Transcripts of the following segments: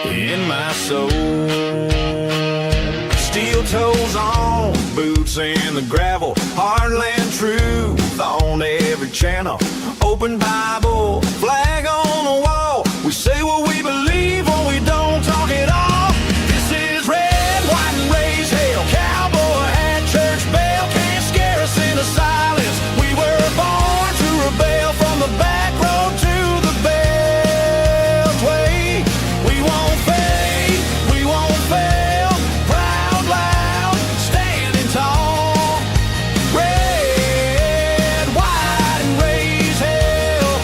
in my soul. Steel toes on, boots in the gravel, heartland truth on every channel. Open Bible, flag on the wall. We say what we believe or we don't talk at all. This is red, white, and raise hell. Cowboy hat, church bell can't scare us into silence. We were born to rebel from the back road to the beltway. We won't fade, we won't fail. Proud, loud, standing tall. Red, white, and raise hell.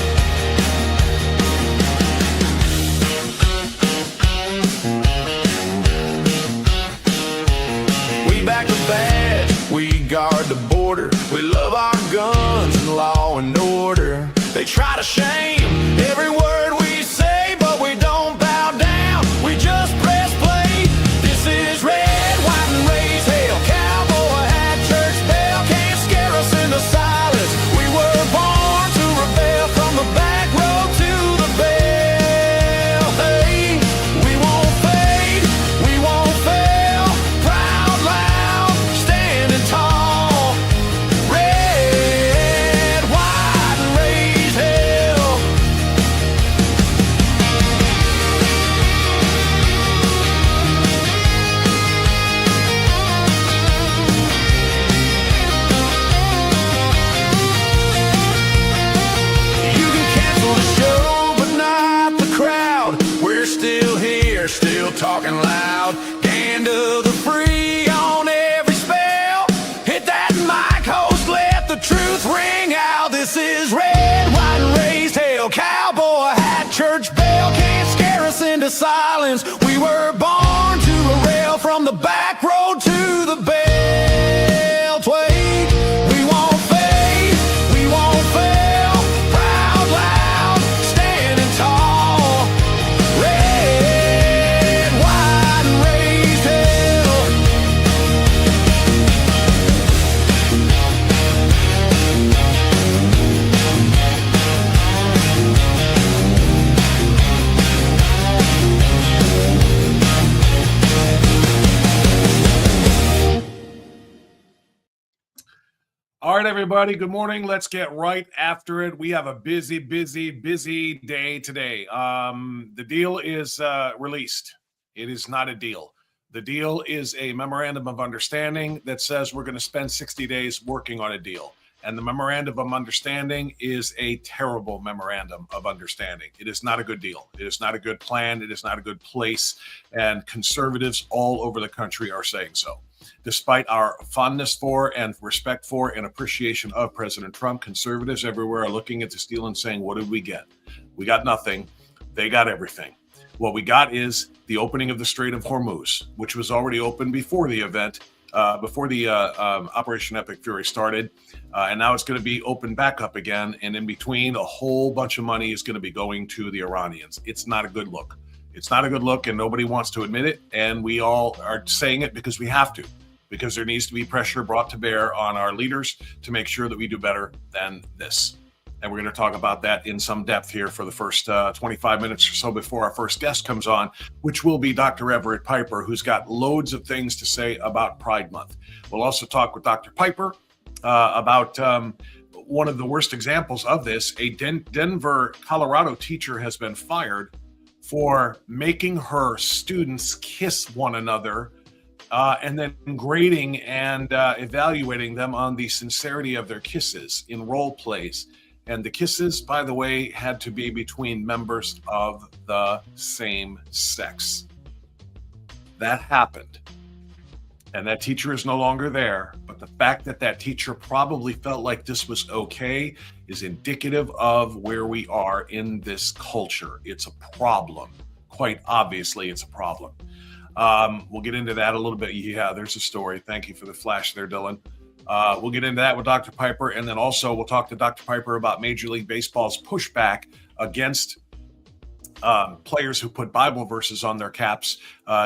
We back the badge, we guard the border. We love our guns and law and order. They try to shame every word we say, but we don't bow down, we just press play. This is red, white, and raise hell. Cowboy hat, church bell can't scare us into silence. We were born to rebel from the back road to the bell. Hey, we won't fade, we won't fail. Proud, loud, standing tall. Red, white, and raise hell. You can cancel the show, but not the crowd. We're still here, still talking loud. Hand of the free on every spell. Hit that mic, host, let the truth ring out. This is red, white, and raised hell. Cowboy hat, church bell can't scare us into silence. We were born to rail from the back road to the beltway. We won't fade, we won't fail. Proud, loud, standing tall. Red, white, and raised hell. All right, everybody. Good morning. Let's get right after it. We have a busy day today. The deal is released. It is not a deal. The deal is a memorandum of understanding that says we're going to spend 60 days working on a deal. And the memorandum of understanding is a terrible memorandum of understanding. It is not a good deal. It is not a good plan. It is not a good place. And conservatives all over the country are saying so. Despite our fondness for and respect for and appreciation of President Trump, conservatives everywhere are looking at this deal and saying, what did we get? We got nothing. They got everything. What we got is the opening of the Strait of Hormuz, which was already open before the event, before the Operation Epic Fury started. And now it's going to be opened back up again. And in between, a whole bunch of money is going to be going to the Iranians. It's not a good look. It's not a good look, and nobody wants to admit it. And we all are saying it because we have to, because there needs to be pressure brought to bear on our leaders to make sure that we do better than this. And we're going to talk about that in some depth here for the first 25 minutes or so before our first guest comes on, which will be Dr. Everett Piper, who's got loads of things to say about Pride Month. We'll also talk with Dr. Piper about one of the worst examples of this. A Denver, Colorado teacher has been fired for making her students kiss one another and then grading and evaluating them on the sincerity of their kisses in role plays. And the kisses, by the way, had to be between members of the same sex. That happened. And that teacher is no longer there. But the fact that that teacher probably felt like this was okay is indicative of where we are in this culture. It's a problem. Quite obviously, it's a problem. We'll get into that a little bit. Yeah, there's a story. Thank you for the flash there, Dylan. We'll get into that with Dr. Piper. And then also we'll talk to Dr. Piper about Major League Baseball's pushback against players who put Bible verses on their caps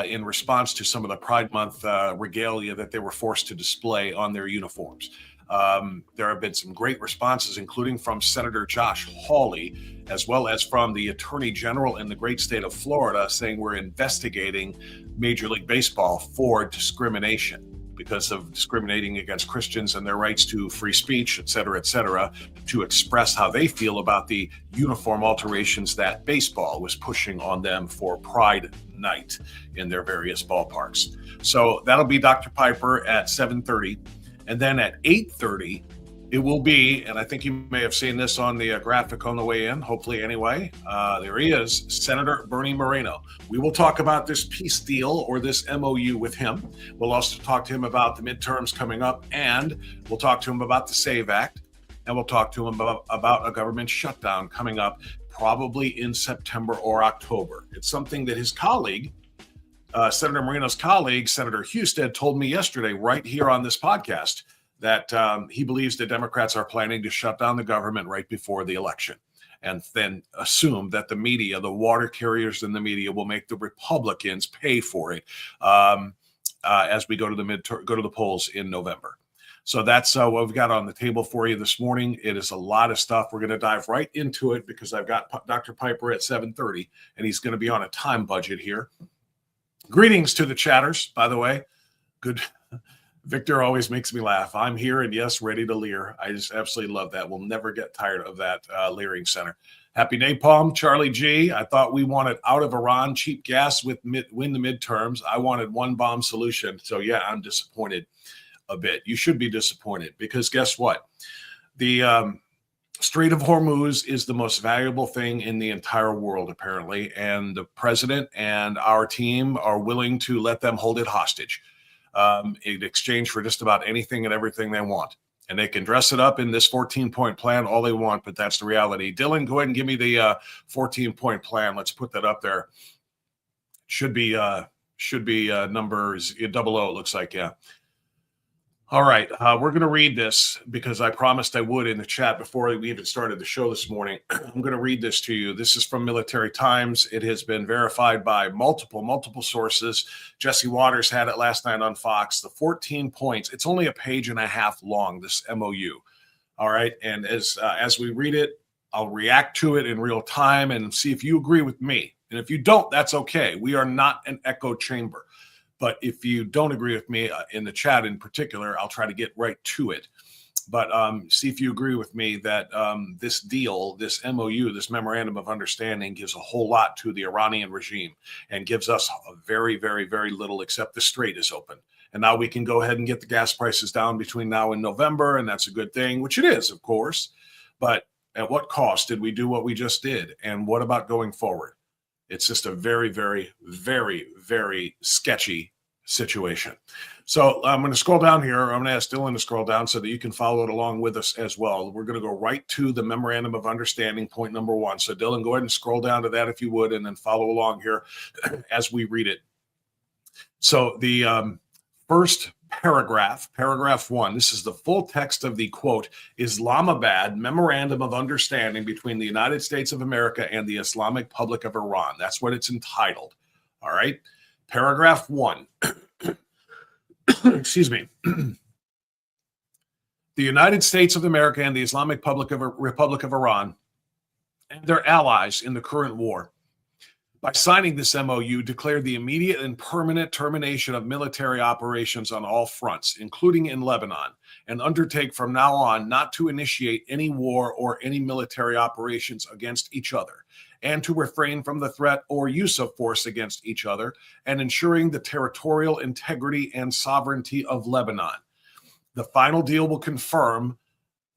in response to some of the Pride Month regalia that they were forced to display on their uniforms. There have been some great responses, including from Senator Josh Hawley, as well as from the Attorney General in the great state of Florida, saying we're investigating Major League Baseball for discrimination because of discriminating against Christians and their rights to free speech, et cetera, to express how they feel about the uniform alterations that baseball was pushing on them for Pride Night in their various ballparks. So that'll be Dr. Piper at 7:30. And then at 8:30, it will be, and I think you may have seen this on the graphic on the way in, hopefully anyway, there he is, Senator Bernie Moreno. We will talk about this peace deal or this MOU with him. We'll also talk to him about the midterms coming up, and we'll talk to him about the SAVE Act, and we'll talk to him about a government shutdown coming up probably in September or October. It's something that his colleague, Senator Moreno's colleague, Senator Husted, told me yesterday right here on this podcast that he believes the Democrats are planning to shut down the government right before the election, and then assume that the media, the water carriers in the media, will make the Republicans pay for it as we go to the polls in November. So that's what we've got on the table for you this morning. It is a lot of stuff. We're going to dive right into it because I've got Dr. Piper at 7:30, and he's going to be on a time budget here. Greetings to the chatters, by the way. Good. Victor always makes me laugh. I'm here and yes, ready to leer. I just absolutely love that. We'll never get tired of that leering center. Happy Napalm, Charlie G. I thought we wanted out of Iran, cheap gas win the midterms. I wanted one bomb solution. So yeah, I'm disappointed a bit. You should be disappointed because guess what? The Strait of Hormuz is the most valuable thing in the entire world, apparently. And the president and our team are willing to let them hold it hostage in exchange for just about anything and everything they want. And they can dress it up in this 14-point plan all they want, but that's the reality. Dylan, go ahead and give me the 14-point plan. Let's put that up there. Should be numbers 00, it looks like, yeah. All right, we're going to read this because I promised I would in the chat before we even started the show this morning. I'm going to read this to you. This is from Military Times. It has been verified by multiple sources. Jesse Waters had it last night on Fox. The 14 points, it's only a page and a half long, this MOU. All right, and as we read it, I'll react to it in real time and see if you agree with me. And if you don't, that's okay. We are not an echo chamber. But if you don't agree with me in the chat in particular, I'll try to get right to it. But see if you agree with me that this deal, this MOU, this Memorandum of Understanding gives a whole lot to the Iranian regime and gives us a very, very, very little, except the strait is open. And now we can go ahead and get the gas prices down between now and November, and that's a good thing, which it is, of course. But at what cost did we do what we just did? And what about going forward? It's just a very, very, very, very sketchy situation. So I'm going to scroll down here. I'm going to ask Dylan to scroll down so that you can follow it along with us as well. We're going to go right to the Memorandum of Understanding, point number 1. So Dylan, go ahead and scroll down to that if you would, and then follow along here as we read it. So the first paragraph 1, this is the full text of the, quote, Islamabad Memorandum of Understanding between the United States of America and the Islamic Republic of Iran. That's what it's entitled. All right. Paragraph 1. Excuse me. The United States of America and the Islamic Republic of Iran and their allies in the current war, by signing this MOU, declared the immediate and permanent termination of military operations on all fronts, including in Lebanon, and undertake from now on not to initiate any war or any military operations against each other, and to refrain from the threat or use of force against each other, and ensuring the territorial integrity and sovereignty of Lebanon. The final deal will confirm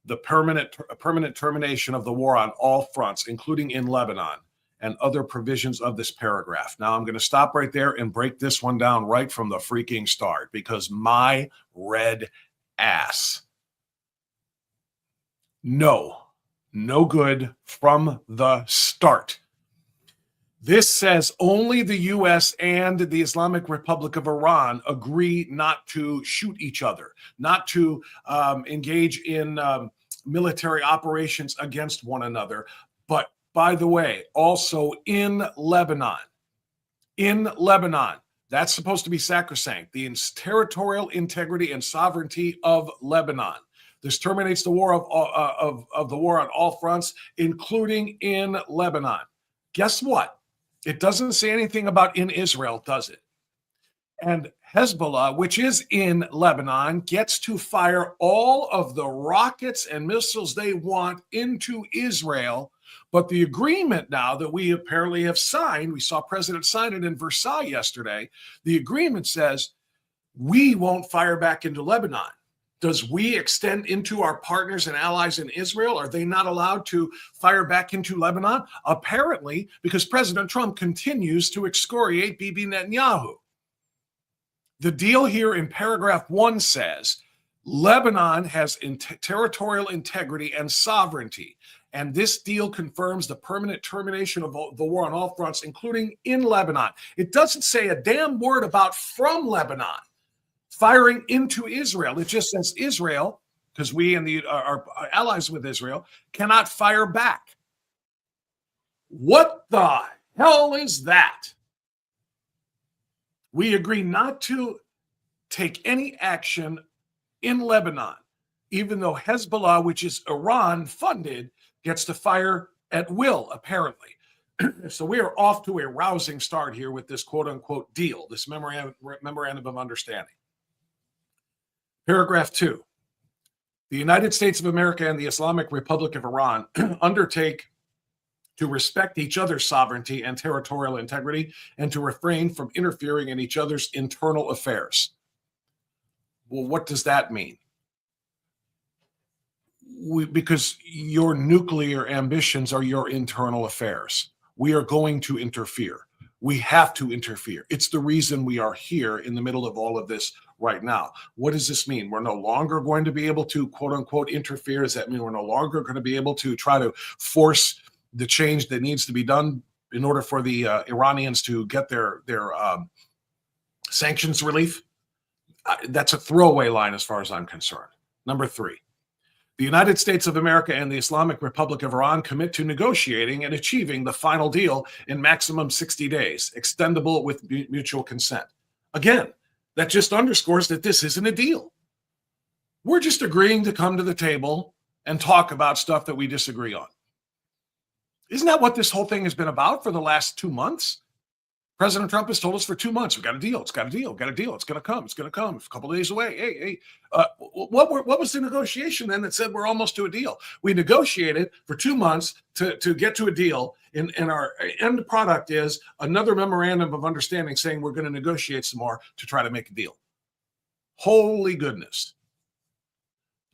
the permanent termination of the war on all fronts, including in Lebanon, and other provisions of this paragraph. Now, I'm going to stop right there and break this one down right from the freaking start, because my red ass, no good from the start. This says only the U.S. and the Islamic Republic of Iran agree not to shoot each other, not to engage in military operations against one another. But by the way, also in Lebanon, that's supposed to be sacrosanct, the territorial integrity and sovereignty of Lebanon. This terminates the war of the war on all fronts, including in Lebanon. Guess what? It doesn't say anything about in Israel, does it? And Hezbollah, which is in Lebanon, gets to fire all of the rockets and missiles they want into Israel. But the agreement now that we apparently have signed, we saw President sign it in Versailles yesterday, the agreement says we won't fire back into Lebanon. Does we extend into our partners and allies in Israel? Are they not allowed to fire back into Lebanon? Apparently, because President Trump continues to excoriate Bibi Netanyahu. The deal here in paragraph 1 says Lebanon has territorial integrity and sovereignty, and this deal confirms the permanent termination of the war on all fronts, including in Lebanon. It doesn't say a damn word about from Lebanon firing into Israel. It just says Israel, because we and our allies with Israel cannot fire back. What the hell is that? We agree not to take any action in Lebanon, even though Hezbollah, which is Iran funded, gets to fire at will, apparently. So we are off to a rousing start here with this quote unquote deal, this memorandum of understanding. Paragraph 2. The United States of America and the Islamic Republic of Iran undertake to respect each other's sovereignty and territorial integrity, and to refrain from interfering in each other's internal affairs. Well, what does that mean? Because your nuclear ambitions are your internal affairs. We are going to interfere. We have to interfere. It's the reason we are here in the middle of all of this right now. What does this mean? We're no longer going to be able to, quote unquote, interfere. Does that mean we're no longer going to be able to try to force the change that needs to be done in order for the Iranians to get their sanctions relief? That's a throwaway line as far as I'm concerned. Number 3, the United States of America and the Islamic Republic of Iran commit to negotiating and achieving the final deal in maximum 60 days, extendable with mutual consent. Again, that just underscores that this isn't a deal. We're just agreeing to come to the table and talk about stuff that we disagree on. Isn't that what this whole thing has been about for the last 2 months? President Trump has told us for 2 months, we got a deal, it's got a deal, got a deal, it's going to come, it's going to come. It's a couple of days away. Hey, what was the negotiation then that said we're almost to a deal? We negotiated for 2 months to get to a deal, and our end product is another memorandum of understanding saying we're going to negotiate some more to try to make a deal. Holy goodness.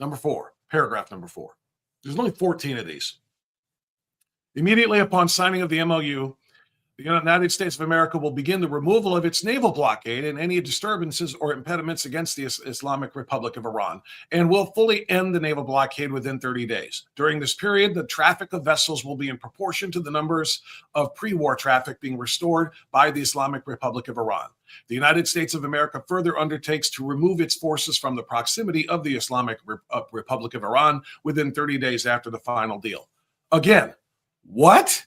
Number 4, paragraph number 4. There's only 14 of these. Immediately upon signing of the MOU, the United States of America will begin the removal of its naval blockade and any disturbances or impediments against the Islamic Republic of Iran, and will fully end the naval blockade within 30 days. During this period, the traffic of vessels will be in proportion to the numbers of pre-war traffic being restored by the Islamic Republic of Iran. The United States of America further undertakes to remove its forces from the proximity of the Islamic Republic of Iran within 30 days after the final deal. Again, what?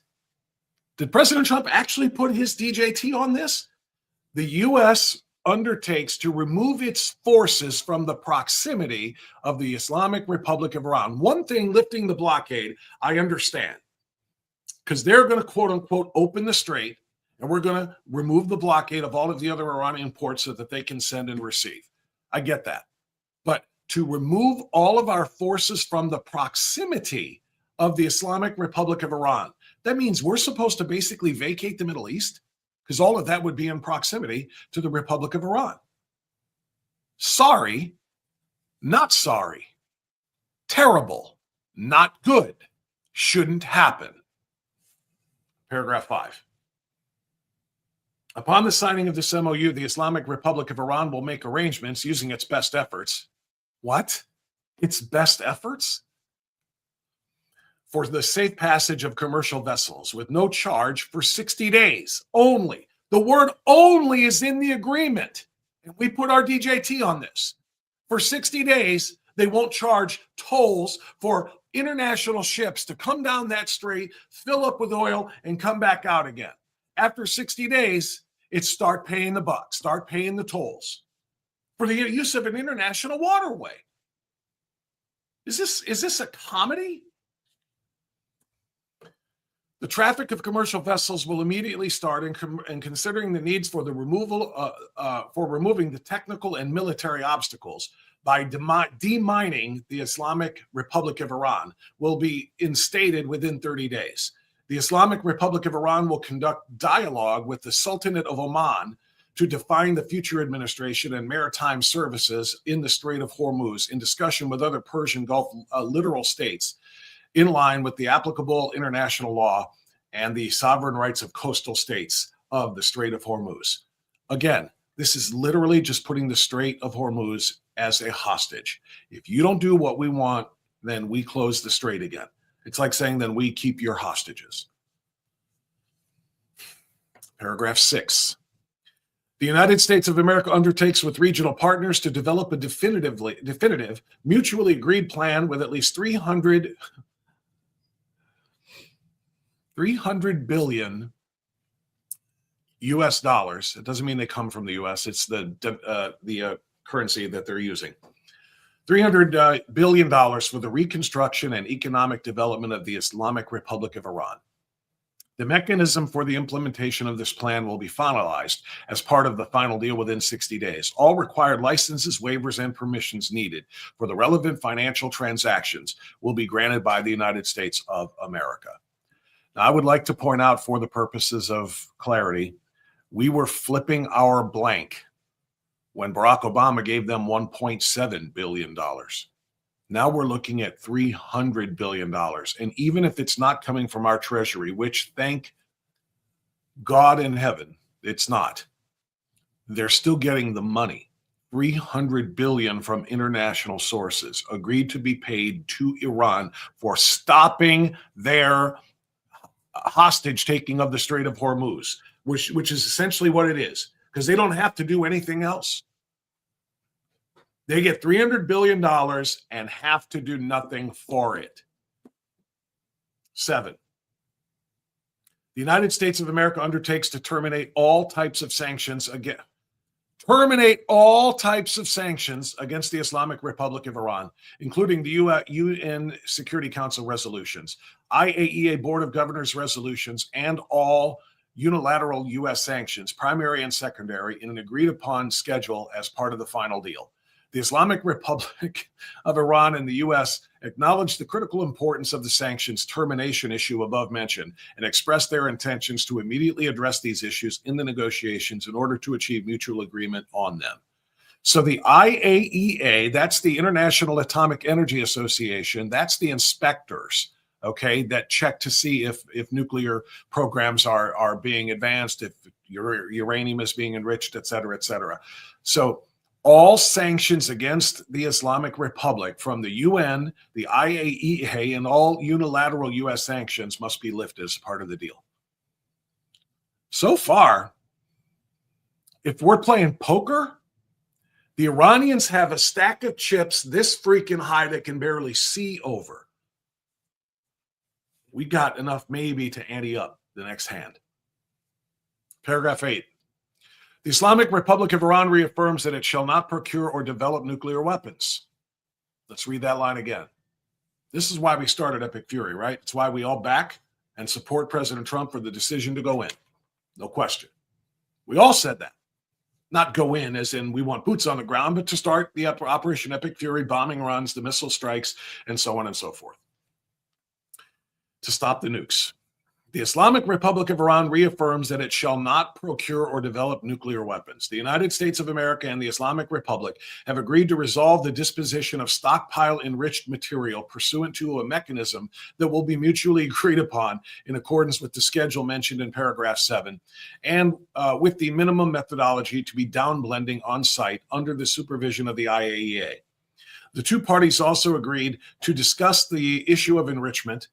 Did President Trump actually put his DJT on this? The U.S. undertakes to remove its forces from the proximity of the Islamic Republic of Iran. One thing, lifting the blockade, I understand, because they're going to, quote unquote, open the strait, and we're going to remove the blockade of all of the other Iranian ports so that they can send and receive. I get that. But to remove all of our forces from the proximity of the Islamic Republic of Iran, that means we're supposed to basically vacate the Middle East, because all of that would be in proximity to the Republic of Iran. Sorry, not sorry. Terrible, not good. Shouldn't happen. Paragraph 5. Upon the signing of this MOU, the Islamic Republic of Iran will make arrangements using its best efforts. What? Its best efforts? For the safe passage of commercial vessels with no charge for 60 days only. The word only is in the agreement. And we put our DJT on this. For 60 days, they won't charge tolls for international ships to come down that strait, fill up with oil, and come back out again. After 60 days, it's start paying the buck, start paying the tolls for the use of an international waterway. Is this a comedy? The traffic of commercial vessels will immediately start, and considering the needs for the removing the technical and military obstacles by demining the Islamic Republic of Iran will be instated within 30 days. The Islamic Republic of Iran will conduct dialogue with the Sultanate of Oman to define the future administration and maritime services in the Strait of Hormuz in discussion with other Persian Gulf littoral states in line with the applicable international law and the sovereign rights of coastal states of the Strait of Hormuz. Again, this is literally just putting the Strait of Hormuz as a hostage. If you don't do what we want, then we close the strait again. It's like saying, then we keep your hostages. Paragraph 6. The United States of America undertakes with regional partners to develop a definitive, mutually agreed plan with at least 300 billion US dollars. It doesn't mean they come from the US. It's the currency that they're using. $300 billion for the reconstruction and economic development of the Islamic Republic of Iran. The mechanism for the implementation of this plan will be finalized as part of the final deal within 60 days. All required licenses, waivers, and permissions needed for the relevant financial transactions will be granted by the United States of America. Now, I would like to point out, for the purposes of clarity, we were flipping our blank when Barack Obama gave them $1.7 billion. Now we're looking at $300 billion. And even if it's not coming from our treasury, which thank God in heaven, it's not, they're still getting the money. $300 billion from international sources agreed to be paid to Iran for stopping their hostage taking of the Strait of Hormuz, which is essentially what it is, because they don't have to do anything else. They get $300 billion and have to do nothing for it. 7. The United States of America undertakes to terminate all types of sanctions against the Islamic Republic of Iran, including the UN Security Council resolutions, IAEA Board of Governors resolutions, and all unilateral U.S. sanctions, primary and secondary, in an agreed-upon schedule as part of the final deal. The Islamic Republic of Iran and the U.S. acknowledged the critical importance of the sanctions termination issue above mentioned and expressed their intentions to immediately address these issues in the negotiations in order to achieve mutual agreement on them. So the IAEA, that's the International Atomic Energy Association, that's the inspectors, okay, that check to see if nuclear programs are being advanced, if uranium is being enriched, et cetera, et cetera. So all sanctions against the Islamic Republic from the UN, the IAEA, and all unilateral U.S. sanctions must be lifted as part of the deal. So far, if we're playing poker, the Iranians have a stack of chips this freaking high that can barely see over. We got enough maybe to ante up the next hand. Paragraph 8. The Islamic Republic of Iran reaffirms that it shall not procure or develop nuclear weapons. Let's read that line again. This is why we started Epic Fury, right? It's why we all back and support President Trump for the decision to go in. No question. We all said that. Not go in as in we want boots on the ground, but to start the Operation Epic Fury, bombing runs, the missile strikes, and so on and so forth. To stop the nukes. The Islamic Republic of Iran reaffirms that it shall not procure or develop nuclear weapons. The United States of America and the Islamic Republic have agreed to resolve the disposition of stockpile enriched material pursuant to a mechanism that will be mutually agreed upon in accordance with the schedule mentioned in paragraph 7, and with the minimum methodology to be downblending on site under the supervision of the IAEA. The two parties also agreed to discuss the issue of enrichment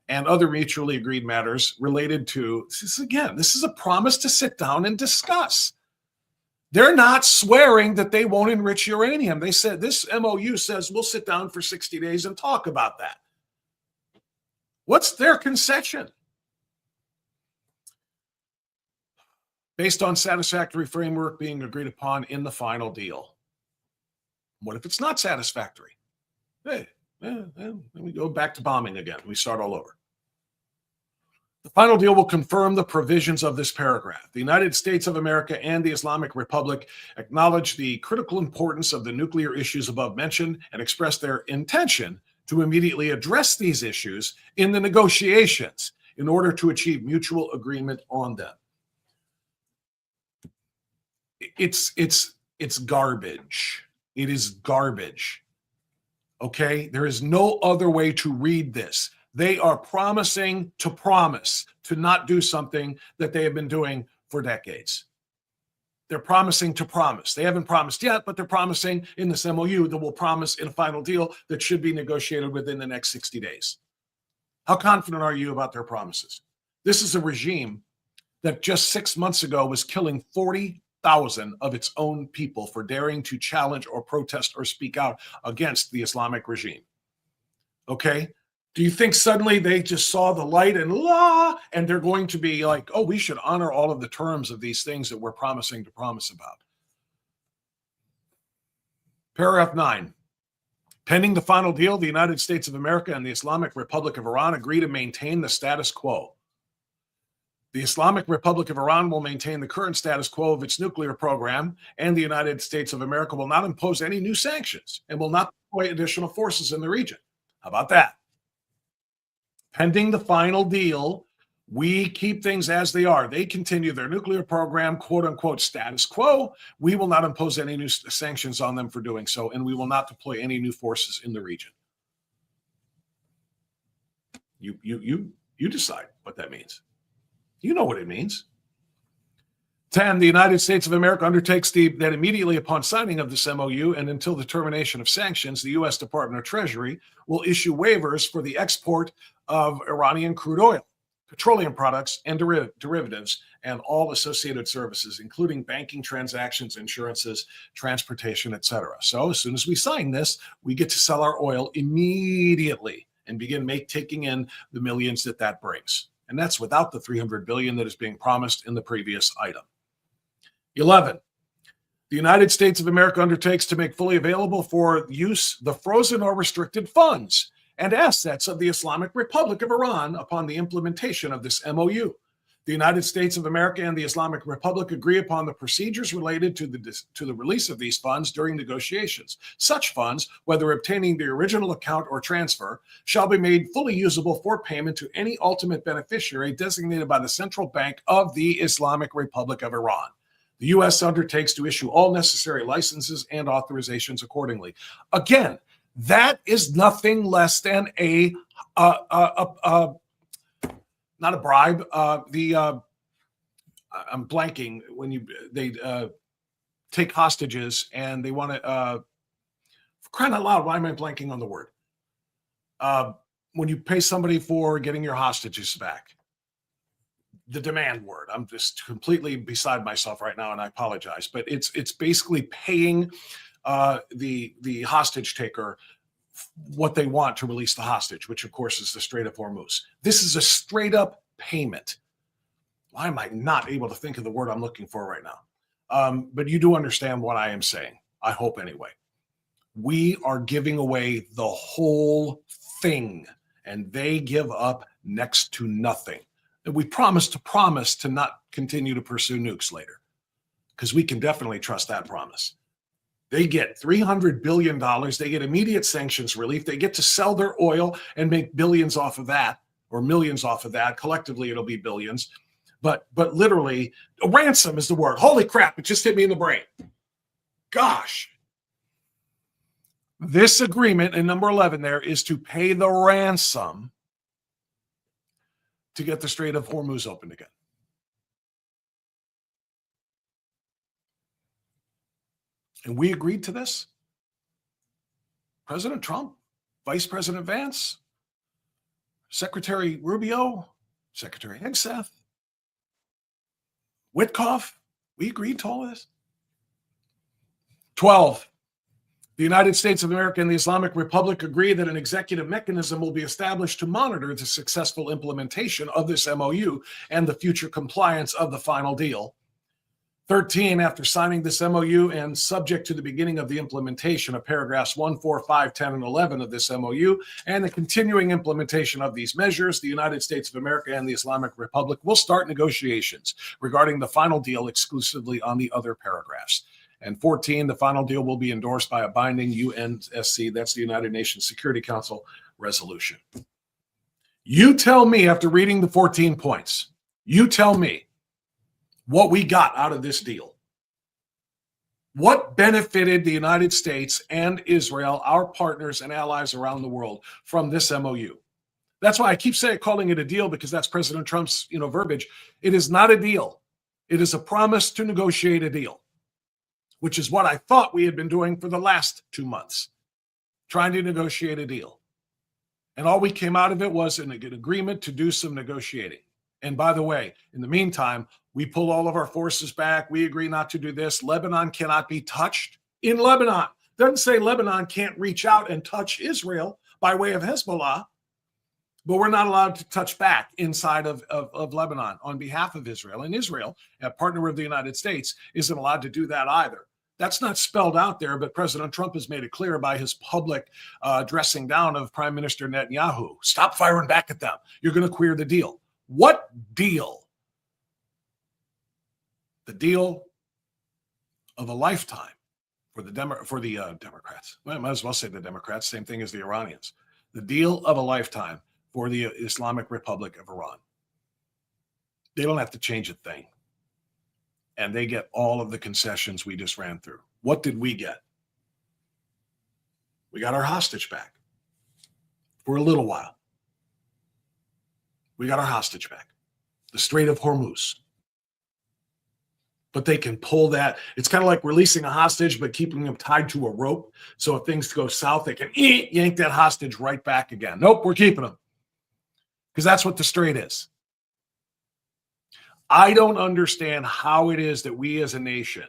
and other mutually agreed matters related to, this is a promise to sit down and discuss. They're not swearing that they won't enrich uranium. They said, this MOU says we'll sit down for 60 days and talk about that. What's their concession? Based on satisfactory framework being agreed upon in the final deal. What if it's not satisfactory? Hey, Then we go back to bombing again. We start all over. The final deal will confirm the provisions of this paragraph. The United States of America and the Islamic Republic acknowledge the critical importance of the nuclear issues above mentioned and express their intention to immediately address these issues in the negotiations in order to achieve mutual agreement on them. It's garbage. It is garbage. Okay? There is no other way to read this. They are promising to promise to not do something that they have been doing for decades. They're promising to promise. They haven't promised yet, but they're promising in this MOU that will promise in a final deal that should be negotiated within the next 60 days. How confident are you about their promises? This is a regime that just 6 months ago was killing 40,000 of its own people for daring to challenge or protest or speak out against the Islamic regime. Okay? Do you think suddenly they just saw the light and they're going to be like, oh, we should honor all of the terms of these things that we're promising to promise about? Paragraph 9. Pending the final deal, the United States of America and the Islamic Republic of Iran agree to maintain the status quo. The Islamic Republic of Iran will maintain the current status quo of its nuclear program, and the United States of America will not impose any new sanctions and will not deploy additional forces in the region. How about that? Pending the final deal, we keep things as they are. They continue their nuclear program, quote unquote, status quo. We will not impose any new sanctions on them for doing so, and we will not deploy any new forces in the region. You decide what that means. You know what it means. 10, the United States of America undertakes that immediately upon signing of this MOU and until the termination of sanctions, the U.S. Department of Treasury will issue waivers for the export of Iranian crude oil, petroleum products, and derivatives, and all associated services, including banking transactions, insurances, transportation, etc. So as soon as we sign this, we get to sell our oil immediately and begin taking in the millions that brings. And that's without the $300 billion that is being promised in the previous item. 11, the United States of America undertakes to make fully available for use the frozen or restricted funds and assets of the Islamic Republic of Iran upon the implementation of this MOU. The United States of America and the Islamic Republic agree upon the procedures related to the release of these funds during negotiations. Such funds, whether obtaining the original account or transfer, shall be made fully usable for payment to any ultimate beneficiary designated by the Central Bank of the Islamic Republic of Iran. The U.S. undertakes to issue all necessary licenses and authorizations accordingly. Again, that is nothing less than not a bribe. I'm blanking when they take hostages and they want to, for crying out loud, why am I blanking on the word? When you pay somebody for getting your hostages back. The demand word. I'm just completely beside myself right now, and I apologize. But it's basically paying the hostage taker what they want to release the hostage, which of course is the Strait of Hormuz. This is a straight up payment. Why am I not able to think of the word I'm looking for right now? But you do understand what I am saying. I hope anyway. We are giving away the whole thing, and they give up next to nothing. And we promise to not continue to pursue nukes later, because we can definitely trust that promise. They get $300 billion. They get immediate sanctions relief. They get to sell their oil and make billions off of that, or millions off of that. Collectively, it'll be billions. But literally, a ransom is the word. Holy crap, it just hit me in the brain. Gosh. This agreement in number 11 there is to pay the ransom to get the Strait of Hormuz opened again. And we agreed to this. President Trump, Vice President Vance, Secretary Rubio, Secretary Hegseth, Witkoff, we agreed to all of this. 12, the United States of America and the Islamic Republic agree that an executive mechanism will be established to monitor the successful implementation of this MOU and the future compliance of the final deal. 13, after signing this MOU and subject to the beginning of the implementation of paragraphs 1, 4, 5, 10, and 11 of this MOU and the continuing implementation of these measures, the United States of America and the Islamic Republic will start negotiations regarding the final deal exclusively on the other paragraphs. And 14, the final deal will be endorsed by a binding UNSC, that's the United Nations Security Council resolution. You tell me, after reading the 14 points, you tell me what we got out of this deal. What benefited the United States and Israel, our partners and allies around the world, from this MOU? That's why I keep calling it a deal, because that's President Trump's, verbiage. It is not a deal. It is a promise to negotiate a deal, which is what I thought we had been doing for the last 2 months, trying to negotiate a deal. And all we came out of it was an agreement to do some negotiating. And by the way, in the meantime, we pull all of our forces back. We agree not to do this. Lebanon cannot be touched. In Lebanon, doesn't say Lebanon can't reach out and touch Israel by way of Hezbollah, but we're not allowed to touch back inside of Lebanon on behalf of Israel. And Israel, a partner of the United States, isn't allowed to do that either. That's not spelled out there, but President Trump has made it clear by his public dressing down of Prime Minister Netanyahu. Stop firing back at them. You're going to queer the deal. What deal? The deal of a lifetime for the Democrats. Well, I might as well say the Democrats, same thing as the Iranians. The deal of a lifetime for the Islamic Republic of Iran. They don't have to change a thing. And they get all of the concessions we just ran through. What did we get? We got our hostage back for a little while. We got our hostage back. The Strait of Hormuz. But they can pull that. It's kind of like releasing a hostage, but keeping them tied to a rope. So if things go south, they can yank that hostage right back again. Nope, we're keeping them. Because that's what the Strait is. I don't understand how it is that we as a nation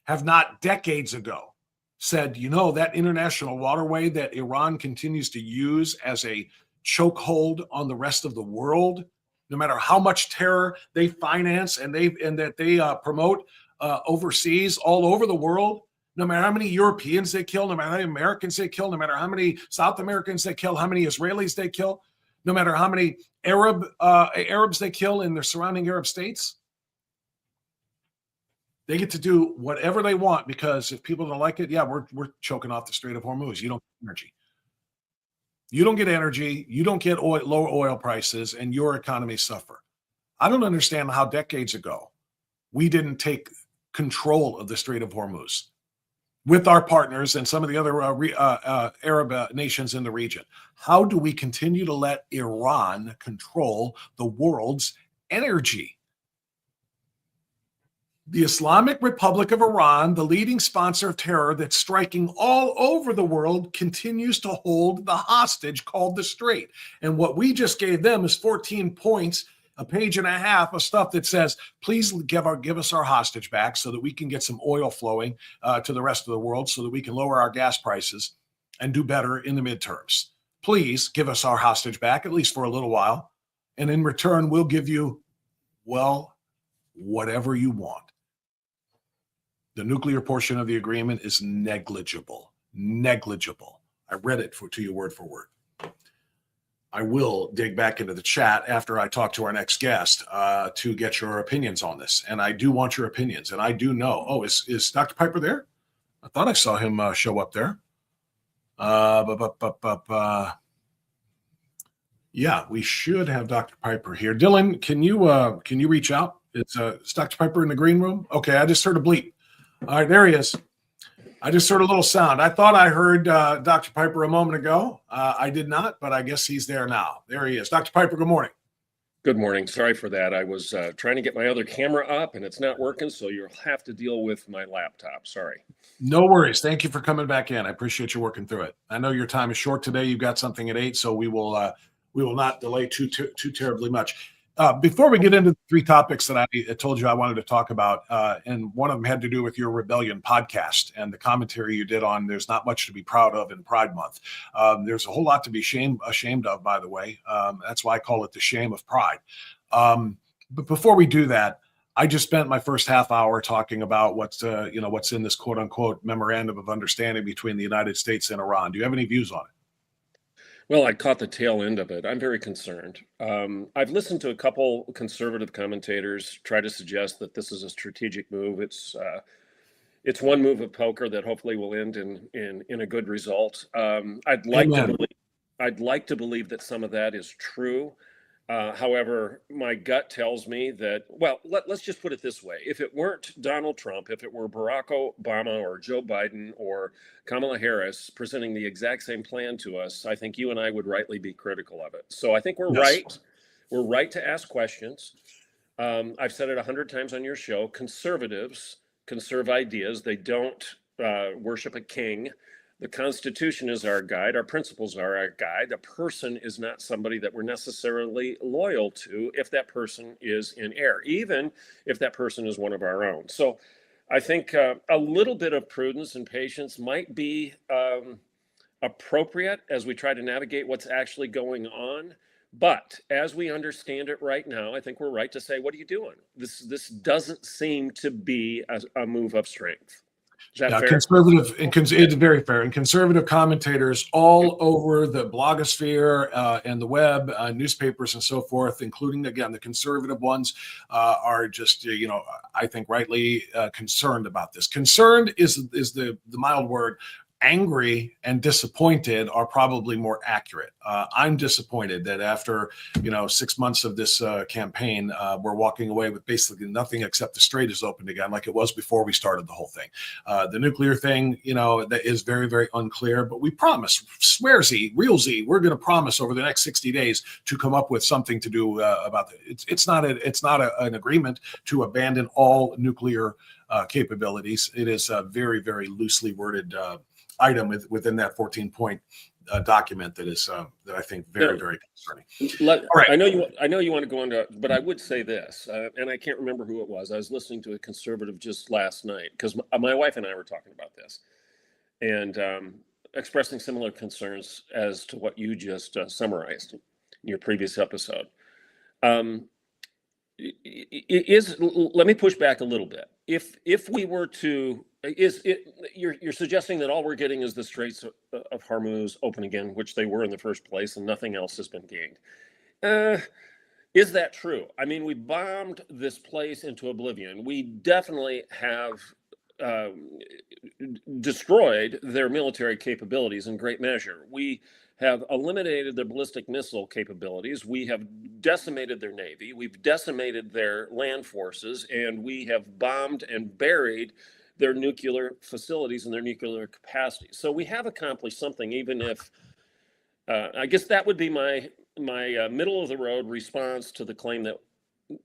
have not decades ago said, that international waterway that Iran continues to use as a chokehold on the rest of the world, no matter how much terror they finance and that they promote overseas all over the world, no matter how many Europeans they kill, no matter how many Americans they kill, no matter how many South Americans they kill, how many Israelis they kill, no matter how many Arabs they kill in their surrounding Arab states, they get to do whatever they want, because if people don't like it, we're choking off the Strait of Hormuz. You don't get energy. You don't get energy. You don't get lower oil prices, and your economy suffer. I don't understand how decades ago we didn't take control of the Strait of Hormuz with our partners and some of the other Arab nations in the region. How do we continue to let Iran control the world's energy? The Islamic Republic of Iran, the leading sponsor of terror that's striking all over the world, continues to hold the hostage called the Strait. And what we just gave them is 14 points, a page and a half of stuff that says, please give us our hostage back so that we can get some oil flowing to the rest of the world, so that we can lower our gas prices and do better in the midterms. Please give us our hostage back, at least for a little while. And in return, we'll give you, whatever you want. The nuclear portion of the agreement is negligible. Negligible. I read it to you word for word. I will dig back into the chat after I talk to our next guest to get your opinions on this. And I do want your opinions. And I do know. Oh, is Dr. Piper there? I thought I saw him show up there. Yeah, we should have Dr. Piper here. Dylan, can you reach out? Is Dr. Piper in the green room? Okay, I just heard a bleep. All right, there he is. I just heard a little sound. I thought I heard Dr. Piper a moment ago. I did not, but I guess he's there now. There he is. Dr. Piper, good morning. Good morning. Sorry for that. I was trying to get my other camera up, and it's not working, so you'll have to deal with my laptop. Sorry. No worries. Thank you for coming back in. I appreciate you working through it. I know your time is short today. You've got something at 8, so we will not delay too terribly much. Before we get into the 3 topics that I told you I wanted to talk about, and one of them had to do with your Rebellion podcast and the commentary you did on there's not much to be proud of in Pride Month. There's a whole lot to be ashamed of, by the way. That's why I call it the shame of pride. But before we do that, I just spent my first half hour talking about what's in this quote unquote memorandum of understanding between the United States and Iran. Do you have any views on it? Well, I caught the tail end of it. I'm very concerned. I've listened to a couple conservative commentators try to suggest that this is a strategic move. It's one move of poker that hopefully will end in a good result. I'd like to believe that some of that is true. However, my gut tells me that, well, let's just put it this way. If it weren't Donald Trump, if it were Barack Obama or Joe Biden or Kamala Harris presenting the exact same plan to us, I think you and I would rightly be critical of it. So I think we're right. We're right to ask questions. I've said it 100 times on your show. Conservatives conserve ideas. They don't worship a king. The Constitution is our guide. Our principles are our guide. A person is not somebody that we're necessarily loyal to if that person is in error, even if that person is one of our own. So I think a little bit of prudence and patience might be appropriate as we try to navigate what's actually going on. But as we understand it right now, I think we're right to say, what are you doing? This doesn't seem to be a move of strength. Is that fair? It's very fair. And conservative commentators all over the blogosphere and the web, newspapers and so forth, including, again, the conservative ones, are just, I think rightly concerned about this. Concerned is the mild word. Angry and disappointed are probably more accurate. I'm disappointed that after 6 months of this campaign, we're walking away with basically nothing except the strait is opened again, like it was before we started the whole thing. The nuclear thing, that is very, very unclear. But we promise, swear Z, real Z, we're going to promise over the next 60 days to come up with something to do about it. It's not an agreement to abandon all nuclear capabilities. It is a very, very loosely worded item within that 14-point document that is that I think very, very concerning. Right. I know you want to go into, but I would say this, and I can't remember who it was. I was listening to a conservative just last night because my wife and I were talking about this and expressing similar concerns as to what you just summarized in your previous episode. Let me push back a little bit. If we were to, you're suggesting that all we're getting is the Straits of Hormuz open again, which they were in the first place, and nothing else has been gained. Is that true? I mean, we bombed this place into oblivion. We definitely have destroyed their military capabilities in great measure. We have eliminated their ballistic missile capabilities. We have decimated their Navy. We've decimated their land forces, and we have bombed and buried their nuclear facilities and their nuclear capacity. So we have accomplished something, even if I guess that would be my middle of the road response to the claim that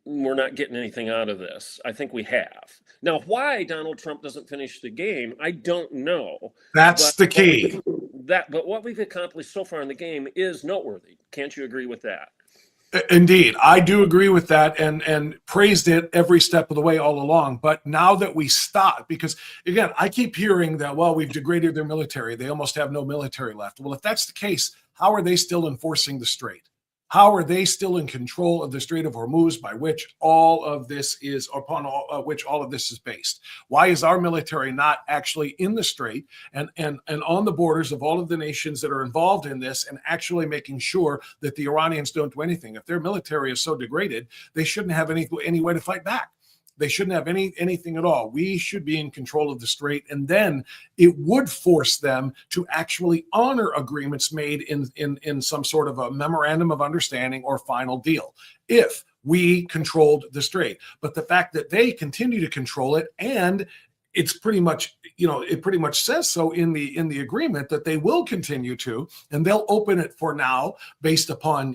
we're not getting anything out of this. I think we have. Now, why Donald Trump doesn't finish the game, I don't know. That's the key. But what we've accomplished so far in the game is noteworthy. Can't you agree with that? Indeed, I do agree with that and praised it every step of the way all along. But now that we stop, because again, I keep hearing that, well, we've degraded their military. They almost have no military left. Well, if that's the case, how are they still enforcing the strait? How are they still in control of the Strait of Hormuz, by which all of this is which all of this is based? Why is our military not actually in the strait and on the borders of all of the nations that are involved in this and actually making sure that the Iranians don't do anything? If their military is so degraded, they shouldn't have any way to fight back. They shouldn't have anything at all. We should be in control of the strait, and then it would force them to actually honor agreements made in some sort of a memorandum of understanding or final deal if we controlled the strait. But the fact that they continue to control it, and it's pretty much, it pretty much says so in the agreement that they will continue to, and they'll open it for now based upon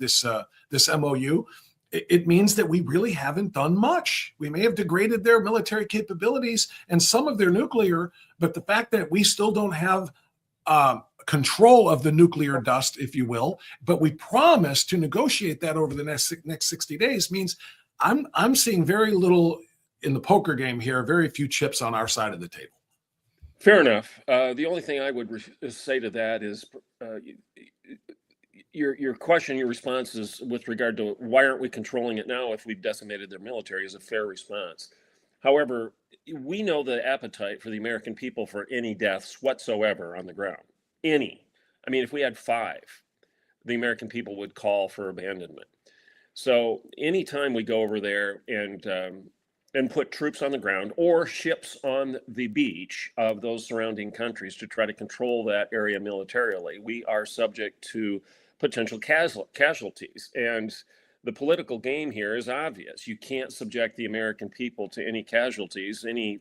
this MOU. It means that we really haven't done much. We may have degraded their military capabilities and some of their nuclear, but the fact that we still don't have control of the nuclear dust, if you will, but we promise to negotiate that over the next 60 days means I'm seeing very little in the poker game here, very few chips on our side of the table. Fair enough. The only thing I would say to that is your question, your response is with regard to why aren't we controlling it now if we've decimated their military is a fair response. However, we know the appetite for the American people for any deaths whatsoever on the ground. Any. I mean, if we had 5, the American people would call for abandonment. So anytime we go over there and put troops on the ground or ships on the beach of those surrounding countries to try to control that area militarily, we are subject to potential casualties. And the political game here is obvious. You can't subject the American people to any casualties, any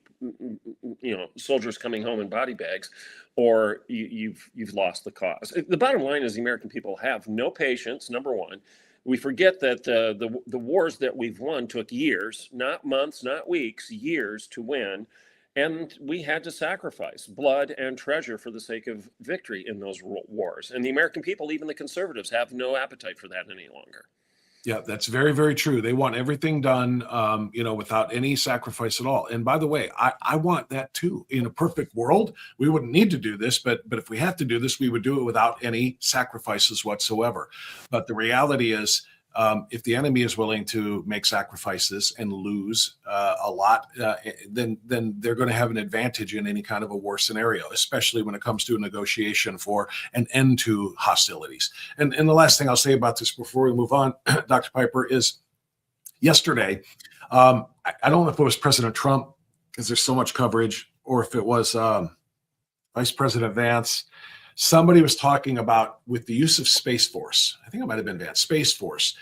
soldiers coming home in body bags, or you've lost the cause. The bottom line is the American people have no patience. Number one, we forget that the wars that we've won took years, not months, not weeks, years to win. And we had to sacrifice blood and treasure for the sake of victory in those wars. And the American people, even the conservatives, have no appetite for that any longer. Yeah, that's very, very true. They want everything done, without any sacrifice at all. And by the way, I want that too. In a perfect world, we wouldn't need to do this, but if we have to do this, we would do it without any sacrifices whatsoever. But the reality is, if the enemy is willing to make sacrifices and lose a lot, then they're going to have an advantage in any kind of a war scenario, especially when it comes to a negotiation for an end to hostilities. And the last thing I'll say about this before we move on, Dr. Piper, is yesterday, I don't know if it was President Trump, because there's so much coverage, or if it was Vice President Vance. Somebody was talking about, with the use of Space Force, I think it might have been Vance, Space Force,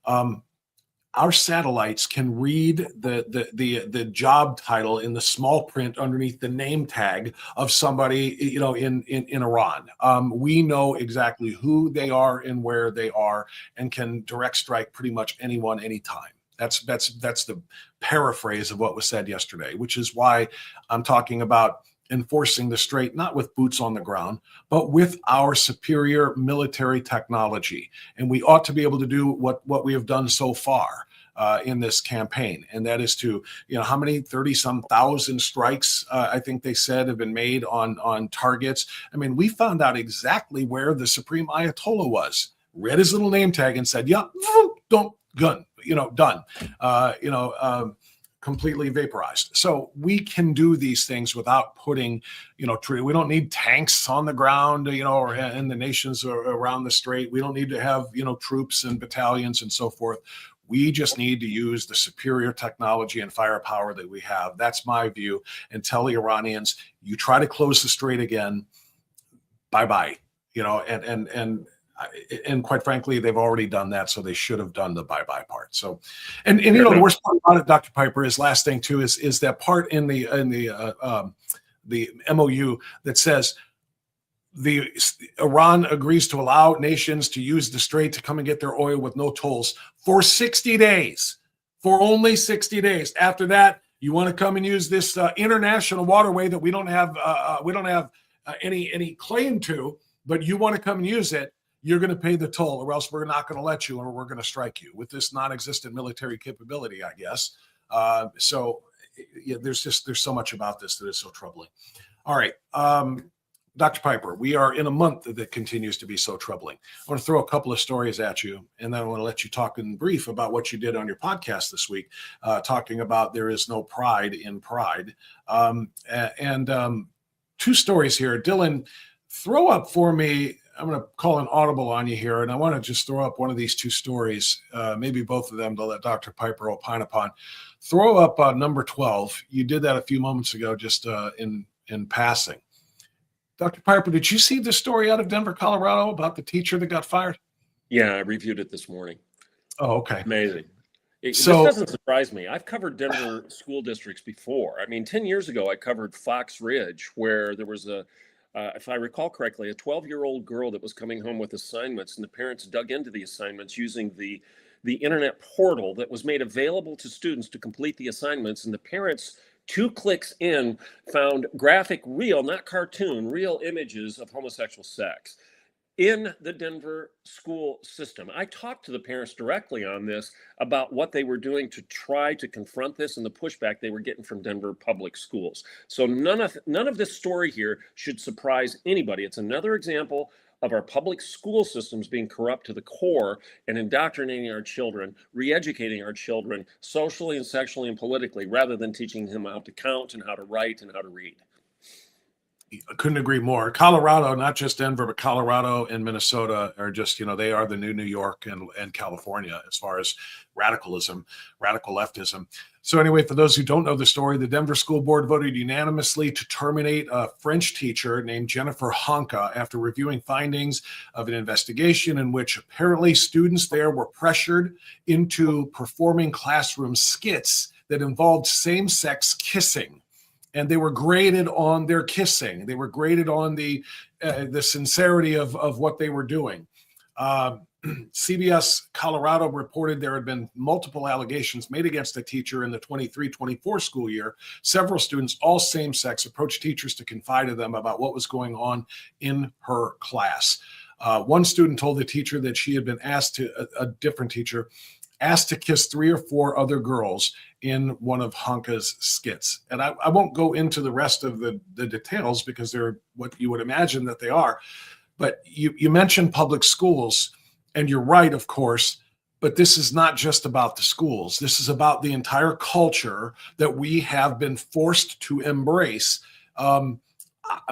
our satellites can read the job title in the small print underneath the name tag of somebody, in Iran. We know exactly who they are and where they are, and can direct strike pretty much anyone, anytime. That's the paraphrase of what was said yesterday, which is why I'm talking about enforcing the strait, not with boots on the ground, but with our superior military technology. And we ought to be able to do what we have done so far in this campaign. And that is to, how many 30-some thousand strikes, I think they said, have been made on targets. I mean, we found out exactly where the Supreme Ayatollah was, read his little name tag and said, yeah, don't gun, done. Completely vaporized. So we can do these things without putting, we don't need tanks on the ground, or in the nations around the strait. We don't need to have, troops and battalions and so forth. We just need to use the superior technology and firepower that we have. That's my view. And tell the Iranians, you try to close the strait again, bye-bye, and quite frankly, they've already done that, so they should have done the bye-bye part. So, and the worst part about it, Dr. Piper, is last thing too is that part in the MOU that says Iran agrees to allow nations to use the strait to come and get their oil with no tolls for 60 days, for only 60 days. After that, you want to come and use this international waterway that we don't have any claim to, but you want to come and use it. You're going to pay the toll, or else we're not going to let you, or we're going to strike you with this non-existent military capability, I guess. There's so much about this that is so troubling. All right. Dr. Piper, we are in a month that continues to be so troubling. I want to throw a couple of stories at you, and then I want to let you talk in brief about what you did on your podcast this week, talking about there is no pride in pride. Two stories here. Dylan, throw up for me. I'm going to call an audible on you here, and I want to just throw up one of these two stories, maybe both of them, to let Dr. Piper opine upon. Throw up number 12. You did that a few moments ago, just in passing. Dr. Piper, did you see the story out of Denver, Colorado about the teacher that got fired? Yeah, I reviewed it this morning. Oh, okay. Amazing. This doesn't surprise me. I've covered Denver school districts before. I mean, 10 years ago, I covered Fox Ridge, where there was if I recall correctly, a 12-year-old girl that was coming home with assignments, and the parents dug into the assignments using the internet portal that was made available to students to complete the assignments. And the parents, 2 clicks in, found graphic, real, not cartoon, real images of homosexual sex in the Denver school system. I talked to the parents directly on this about what they were doing to try to confront this and the pushback they were getting from Denver public schools. So none of this story here should surprise anybody. It's another example of our public school systems being corrupt to the core and indoctrinating our children, re-educating our children socially and sexually and politically, rather than teaching them how to count and how to write and how to read. I couldn't agree more. Colorado, not just Denver, but Colorado and Minnesota are just, they are the new New York and California as far as radicalism, radical leftism. So anyway, for those who don't know the story, the Denver School Board voted unanimously to terminate a French teacher named Jennifer Honka after reviewing findings of an investigation in which apparently students there were pressured into performing classroom skits that involved same-sex kissing. And they were graded on their kissing. They were graded on the sincerity of what they were doing. CBS Colorado reported there had been multiple allegations made against the teacher in the 23-24 school year. Several students, all same-sex, approached teachers to confide to them about what was going on in her class. One student told the teacher that she had been asked to, a different teacher, asked to kiss 3 or 4 other girls in one of Honka's skits. And I won't go into the rest of the details because they're what you would imagine that they are. But you mentioned public schools, and you're right, of course, but this is not just about the schools. This is about the entire culture that we have been forced to embrace.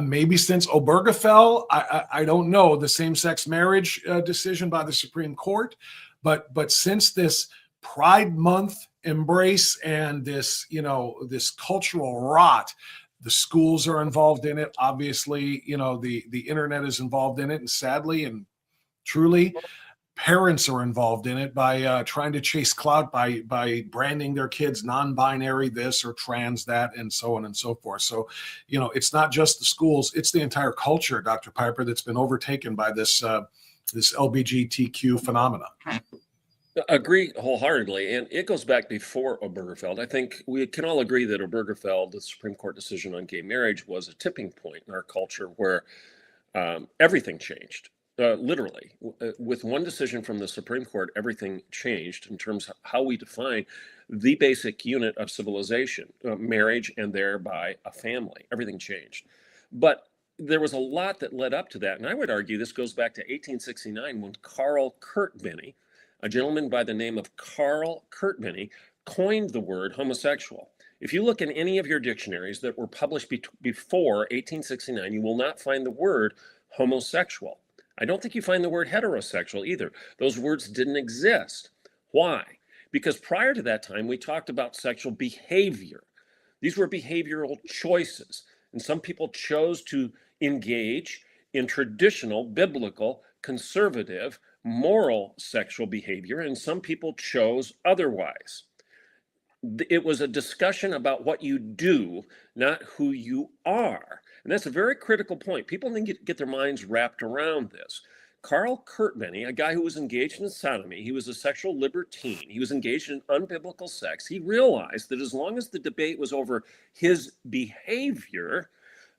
Maybe since Obergefell, I don't know, the same-sex marriage decision by the Supreme Court. But since this Pride Month embrace and this, this cultural rot, the schools are involved in it. Obviously, the internet is involved in it. And sadly and truly, parents are involved in it by trying to chase clout by branding their kids non-binary this or trans that and so on and so forth. So, it's not just the schools, it's the entire culture, Dr. Piper, that's been overtaken by this LGBTQ phenomena. Agree wholeheartedly, and it goes back before Obergefell. I think we can all agree that Obergefell, the Supreme Court decision on gay marriage, was a tipping point in our culture where everything changed. Literally, with one decision from the Supreme Court, everything changed in terms of how we define the basic unit of civilization, marriage, and thereby a family. Everything changed. But there was a lot that led up to that, and I would argue this goes back to 1869 when Carl Kurtbeny, a gentleman by the name of Carl Kurtbeny, coined the word homosexual. If you look in any of your dictionaries that were published before 1869, you will not find the word homosexual. I don't think you find the word heterosexual either. Those words didn't exist. Why? Because prior to that time, we talked about sexual behavior. These were behavioral choices, and some people chose to engage in traditional, biblical, conservative, moral sexual behavior, and some people chose otherwise. It was a discussion about what you do, not who you are. And that's a very critical point. People need to get their minds wrapped around this. Carl Kurtbeny, a guy who was engaged in sodomy, he was a sexual libertine, he was engaged in unbiblical sex. He realized that as long as the debate was over his behavior,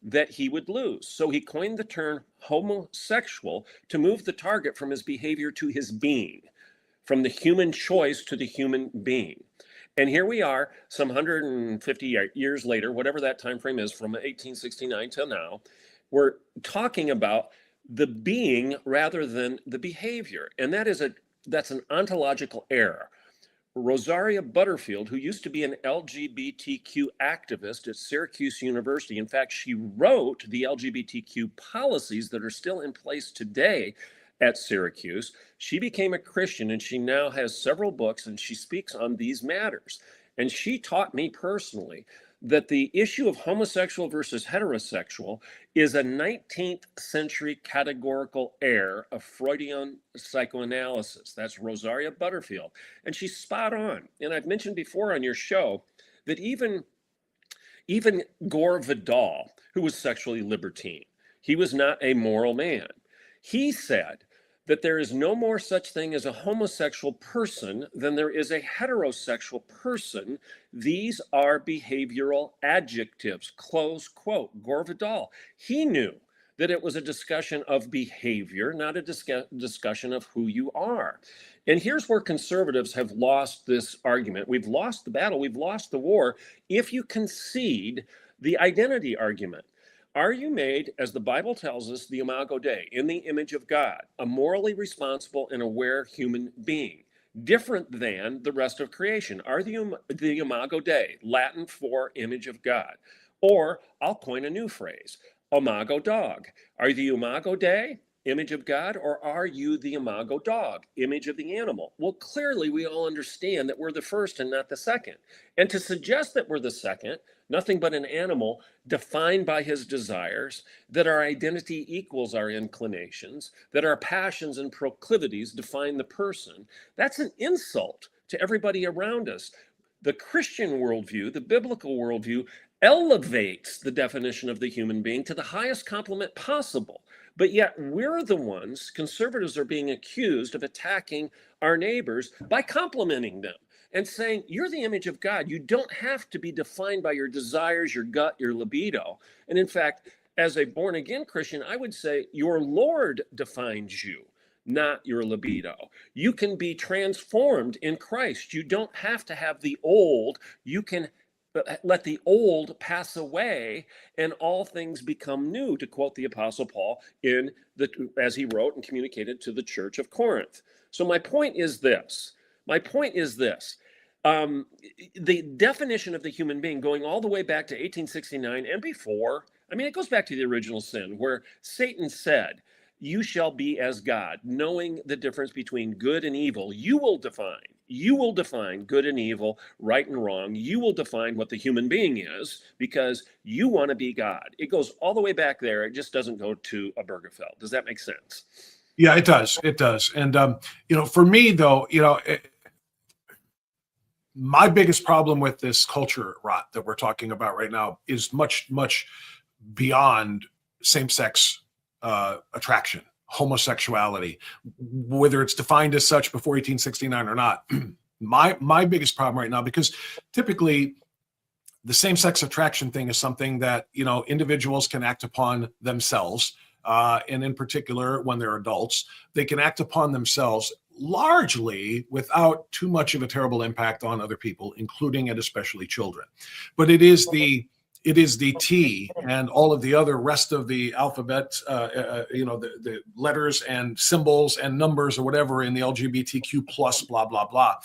that he would lose. So he coined the term homosexual to move the target from his behavior to his being, from the human choice to the human being. And here we are, some 150 years later, whatever that time frame is, from 1869 till now, we're talking about the being rather than the behavior. And that's an ontological error. Rosaria Butterfield, who used to be an LGBTQ activist at Syracuse University, in fact, she wrote the LGBTQ policies that are still in place today at Syracuse. She became a Christian, and she now has several books, and she speaks on these matters. And she taught me personally that the issue of homosexual versus heterosexual is a 19th century categorical error of Freudian psychoanalysis. That's Rosaria Butterfield. And she's spot on. And I've mentioned before on your show that even Gore Vidal, who was sexually libertine, he was not a moral man. He said that there is no more such thing as a homosexual person than there is a heterosexual person. These are behavioral adjectives, close quote. Gore Vidal, he knew that it was a discussion of behavior, not a discussion of who you are. And here's where conservatives have lost this argument. We've lost the battle, we've lost the war if you concede the identity argument. Are you made, as the Bible tells us, the imago Dei, in the image of God, a morally responsible and aware human being, different than the rest of creation? Are the imago Dei, Latin for image of God? Or I'll coin a new phrase, imago dog. Are you the imago Dei, image of God, or are you the imago dog, image of the animal? Well, clearly we all understand that we're the first and not the second. And to suggest that we're the second, nothing but an animal defined by his desires, that our identity equals our inclinations, that our passions and proclivities define the person, that's an insult to everybody around us. The Christian worldview, the biblical worldview, elevates the definition of the human being to the highest compliment possible. But yet we're the ones, conservatives are being accused of attacking our neighbors by complimenting them and saying, you're the image of God. You don't have to be defined by your desires, your gut, your libido. And in fact, as a born again Christian, I would say your Lord defines you, not your libido. You can be transformed in Christ. You don't have to have the old. You can let the old pass away and all things become new, to quote the Apostle Paul as he wrote and communicated to the church of Corinth. So my point is this. The definition of the human being, going all the way back to 1869 and before, I mean, it goes back to the original sin where Satan said, you shall be as God, knowing the difference between good and evil. You will define good and evil, right and wrong. You will define what the human being is because you want to be God. It goes all the way back there. It just doesn't go to a Obergefell. Does that make sense? Yeah, it does. It does. And, for me, though, my biggest problem with this culture rot that we're talking about right now is much, much beyond same-sex attraction, homosexuality, whether it's defined as such before 1869 or not. My biggest problem right now, because typically the same-sex attraction thing is something that, individuals can act upon themselves. And in particular, when they're adults, they can act upon themselves largely without too much of a terrible impact on other people, including and especially children. But it is the T and all of the other rest of the alphabet, the letters and symbols and numbers or whatever in the LGBTQ plus blah, blah, blah,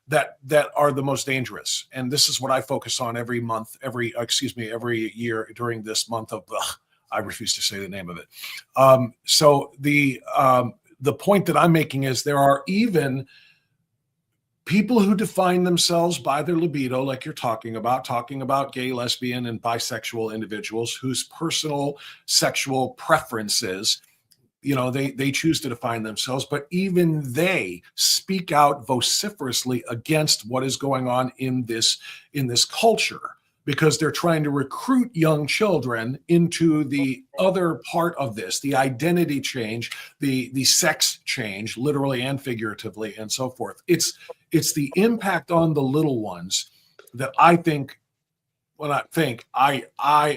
that are the most dangerous. And this is what I focus on every year during this month of, I refuse to say the name of it. So the point that I'm making is there are even people who define themselves by their libido, like you're talking about gay, lesbian, and bisexual individuals whose personal sexual preferences, they choose to define themselves, but even they speak out vociferously against what is going on in this culture, because they're trying to recruit young children into the other part of this, the identity change, the sex change, literally and figuratively, and so forth. It's the impact on the little ones that I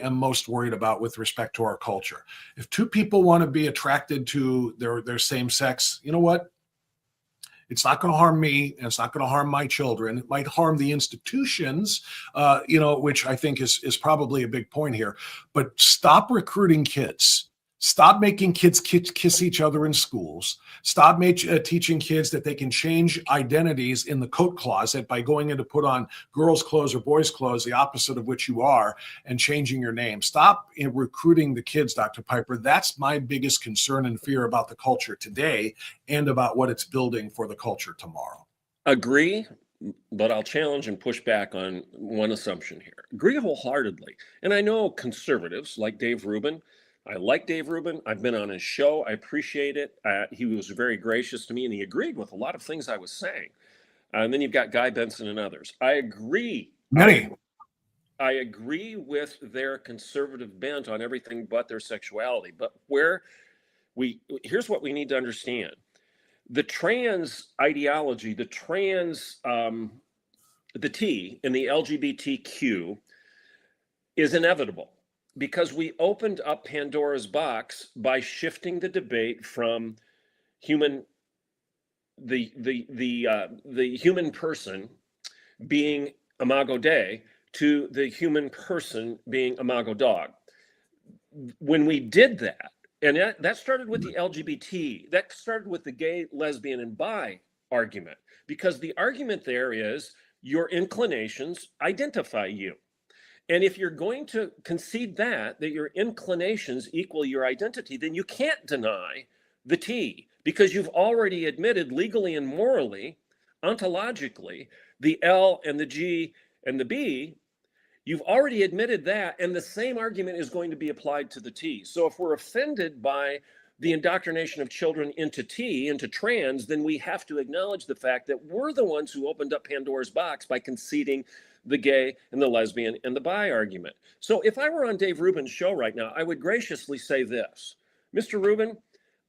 am most worried about with respect to our culture. If two people want to be attracted to their same sex, you know what? It's not going to harm me, and it's not going to harm my children. It might harm the institutions, which I think is probably a big point here. But stop recruiting kids. Stop making kids kiss each other in schools. Stop teaching kids that they can change identities in the coat closet by going in to put on girls' clothes or boys' clothes, the opposite of which you are, and changing your name. Stop recruiting the kids, Dr. Piper. That's my biggest concern and fear about the culture today and about what it's building for the culture tomorrow. Agree, but I'll challenge and push back on one assumption here. Agree wholeheartedly. And I know conservatives like Dave Rubin. I like Dave Rubin. I've been on his show. I appreciate it. He was very gracious to me, and he agreed with a lot of things I was saying. And then you've got Guy Benson and others. I agree. I agree with their conservative bent on everything but their sexuality. But here's what we need to understand. The trans ideology, the T in the LGBTQ is inevitable, because we opened up Pandora's box by shifting the debate from the human person being imago Dei to the human person being imago dog. when we did that, and that started with the LGBT, that started with the gay, lesbian, and bi argument, because the argument there is your inclinations identify you. And if you're going to concede that your inclinations equal your identity, then you can't deny the T, because you've already admitted legally and morally, ontologically, the L and the G and the B. You've already admitted that, and the same argument is going to be applied to the T. So if we're offended by the indoctrination of children into T, into trans, then we have to acknowledge the fact that we're the ones who opened up Pandora's box by conceding the gay and the lesbian and the bi argument. So if I were on Dave Rubin's show right now, I would graciously say this: Mr. Rubin,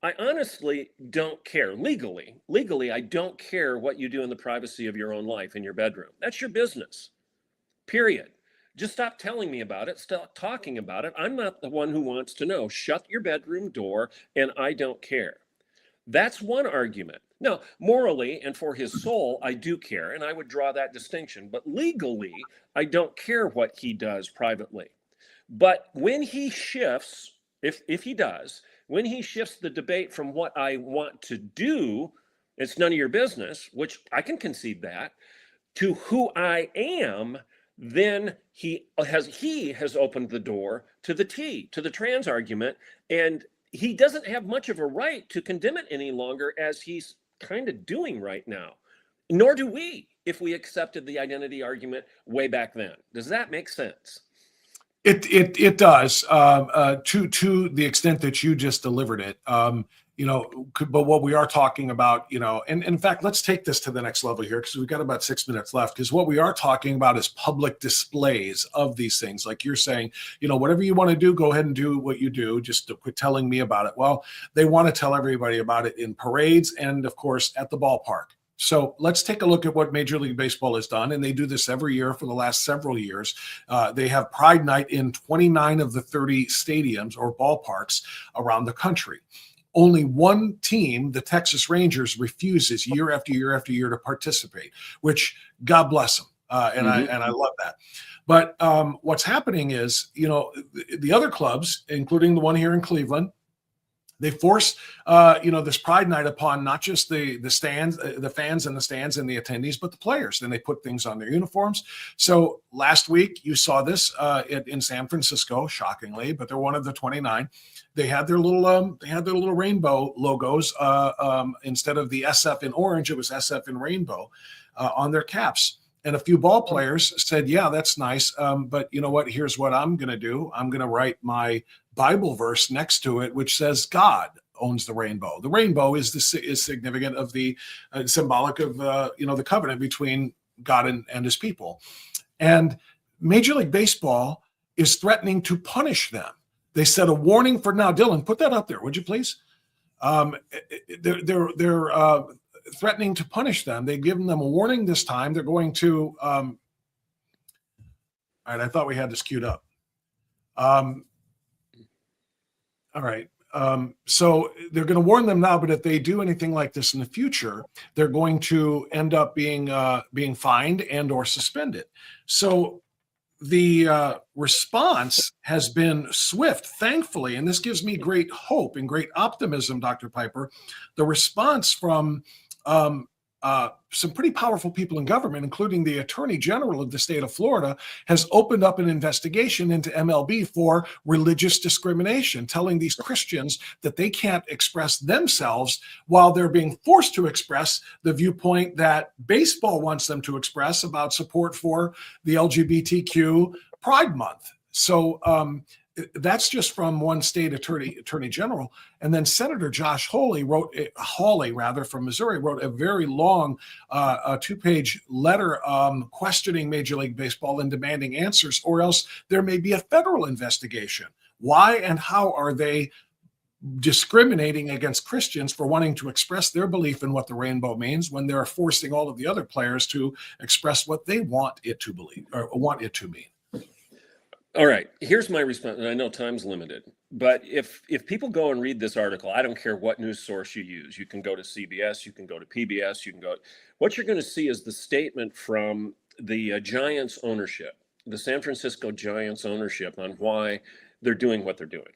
I honestly don't care. Legally, I don't care what you do in the privacy of your own life in your bedroom. That's your business, period. Just stop telling me about it. Stop talking about it. I'm not the one who wants to know. Shut your bedroom door, and I don't care. That's one argument. Now, morally and for his soul, I do care, and I would draw that distinction. But legally, I don't care what he does privately. But when he shifts, if he does, when he shifts the debate from what I want to do, it's none of your business, which I can concede that, to who I am, then he has opened the door to the T, to the trans argument, and he doesn't have much of a right to condemn it any longer, as he's kind of doing right now. Nor do we, if we accepted the identity argument way back then. Does that make sense? It does, to the extent that you just delivered it. But what we are talking about, and in fact, let's take this to the next level here, because we've got about 6 minutes left, because what we are talking about is public displays of these things. Like you're saying, whatever you want to do, go ahead and do what you do, just to quit telling me about it. Well, they want to tell everybody about it in parades and, of course, at the ballpark. So let's take a look at what Major League Baseball has done, and they do this every year for the last several years. They have Pride Night in 29 of the 30 stadiums or ballparks around the country. Only one team, the Texas Rangers, refuses year after year after year to participate, which God bless them. And I love that. But what's happening is, the other clubs, including the one here in Cleveland, they force, this Pride Night upon not just the stands, the fans in the stands and the attendees, but the players. Then they put things on their uniforms. So last week you saw this in San Francisco, shockingly, but they're one of the 29. They had their little rainbow logos. Instead of the SF in orange, it was SF in rainbow on their caps. And a few ball players said, yeah, that's nice. But you know what? Here's what I'm going to do. I'm going to write my Bible verse next to it, which says God owns the rainbow. The rainbow is significant of the symbolic of, the covenant between God and his people. And Major League Baseball is threatening to punish them. They set a warning for now. Dylan, put that up there, would you please? They're threatening to punish them. They've given them a warning this time. They're going to, all right, I thought we had this queued up. All right. So they're going to warn them now, but if they do anything like this in the future, they're going to end up being fined and or suspended. So the response has been swift, thankfully, and this gives me great hope and great optimism, Dr. Piper. The response from some pretty powerful people in government, including the Attorney General of the state of Florida, has opened up an investigation into MLB for religious discrimination, telling these Christians that they can't express themselves while they're being forced to express the viewpoint that baseball wants them to express about support for the LGBTQ Pride Month. So that's just from one state attorney general. And then Senator Josh Hawley from Missouri wrote a very long 2-page letter questioning Major League Baseball and demanding answers, or else there may be a federal investigation. Why and how are they discriminating against Christians for wanting to express their belief in what the rainbow means when they're forcing all of the other players to express what they want it to believe or want it to mean? All right, here's my response, and I know time's limited, but if people go and read this article, I don't care what news source you use. You can go to CBS, you can go to PBS, what you're going to see is the statement from the Giants ownership, the San Francisco Giants ownership, on why they're doing what they're doing.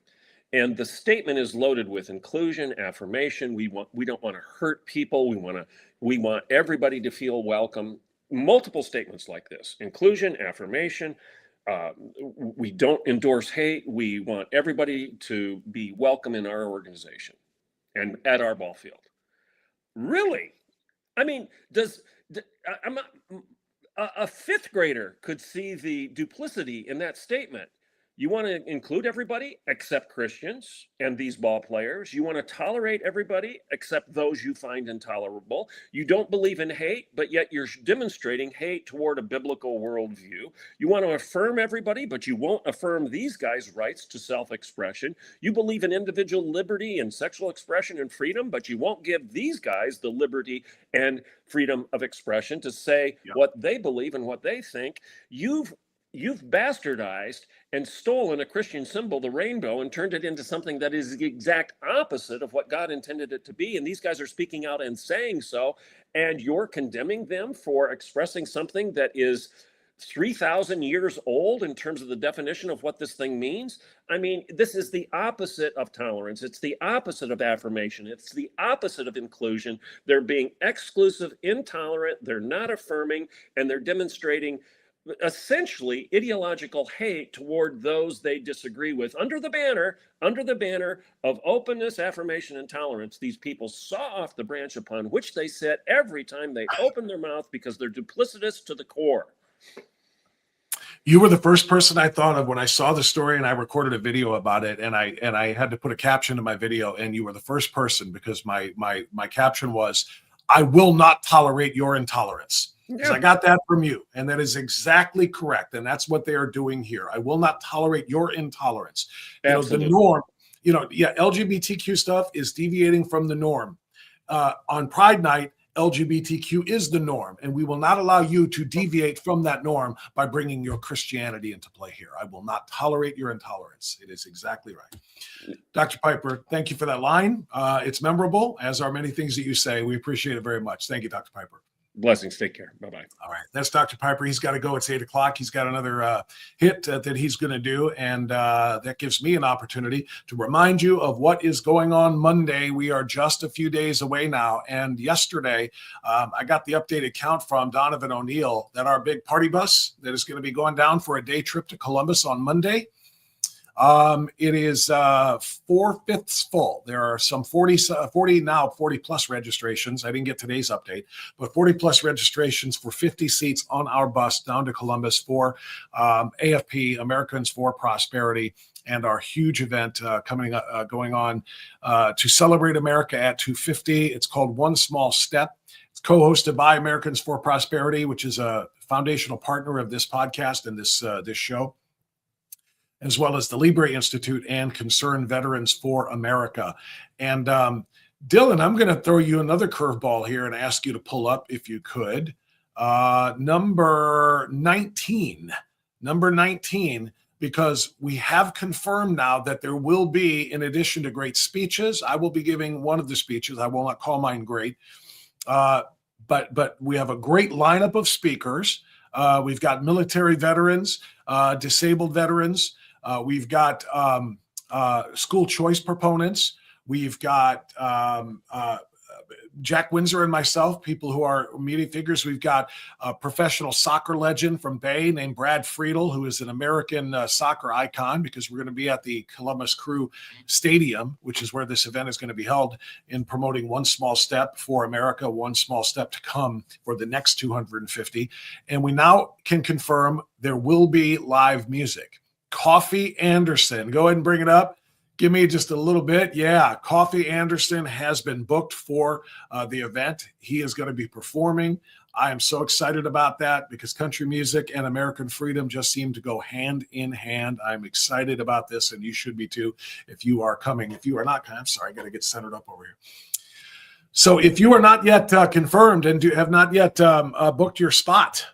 And the statement is loaded with inclusion, affirmation. We don't want to hurt people. We want everybody to feel welcome. Multiple statements like this: inclusion, affirmation. We don't endorse hate. We want everybody to be welcome in our organization and at our ball field. Really? I mean, a fifth grader could see the duplicity in that statement. You want to include everybody except Christians and these ball players. You want to tolerate everybody except those you find intolerable. You don't believe in hate, but yet you're demonstrating hate toward a biblical worldview. You want to affirm everybody, but you won't affirm these guys' rights to self-expression. You believe in individual liberty and sexual expression and freedom, but you won't give these guys the liberty and freedom of expression to say what they believe and what they think. You've bastardized and stolen a Christian symbol, the rainbow, and turned it into something that is the exact opposite of what God intended it to be. And these guys are speaking out and saying so, and you're condemning them for expressing something that is 3,000 years old in terms of the definition of what this thing means. I mean, this is the opposite of tolerance. It's the opposite of affirmation. It's the opposite of inclusion. They're being exclusive, intolerant, they're not affirming, and they're demonstrating essentially ideological hate toward those they disagree with under the banner of openness, affirmation, and tolerance. These people saw off the branch upon which they sit every time they open their mouth because they're duplicitous to the core. You were the first person I thought of when I saw the story, and I recorded a video about it, and I had to put a caption to my video, and you were the first person because my caption was, "I will not tolerate your intolerance." Because I got that from you, and that is exactly correct, and that's what they are doing here. I will not tolerate your intolerance. The norm, LGBTQ stuff is deviating from the norm. On Pride Night, LGBTQ is the norm, and we will not allow you to deviate from that norm by bringing your Christianity into play here. I will not tolerate your intolerance. It is exactly right. Dr. Piper, thank you for that line. It's memorable, as are many things that you say. We appreciate it very much. Thank you, Dr. Piper. Blessings. Take care. Bye-bye. All right. That's Dr. Piper. He's got to go. It's 8 o'clock. He's got another hit that he's going to do. And that gives me an opportunity to remind you of what is going on Monday. We are just a few days away now. And yesterday, I got the updated count from Donovan O'Neill that our big party bus that is going to be going down for a day trip to Columbus on Monday. It is 4/5 full. There are some 40 plus registrations. I didn't get today's update, but 40 plus registrations for 50 seats on our bus down to Columbus for AFP, Americans for Prosperity, and our huge event going on to celebrate America at 250. It's called One Small Step. It's co-hosted by Americans for Prosperity, which is a foundational partner of this podcast and this show, as well as the Libre Institute and Concerned Veterans for America. And Dylan, I'm going to throw you another curveball here and ask you to pull up, if you could, number 19, because we have confirmed now that there will be, in addition to great speeches, I will be giving one of the speeches. I will not call mine great, but we have a great lineup of speakers. We've got military veterans, disabled veterans. We've got school choice proponents. We've got Jack Windsor and myself, people who are media figures. We've got a professional soccer legend from Bay named Brad Friedel, who is an American soccer icon, because we're going to be at the Columbus Crew Stadium, which is where this event is going to be held, in promoting One Small Step for America, one small step to come for the next 250. And we now can confirm there will be live music. Coffee Anderson, go ahead and bring it up. Give me just a little bit. Yeah, Coffee Anderson has been booked for the event. He is going to be performing. I am so excited about that because country music and American freedom just seem to go hand in hand. I'm excited about this, and you should be too if you are coming. If you are not, I'm sorry, I got to get centered up over here. So if you are not yet confirmed and have not yet booked your spot,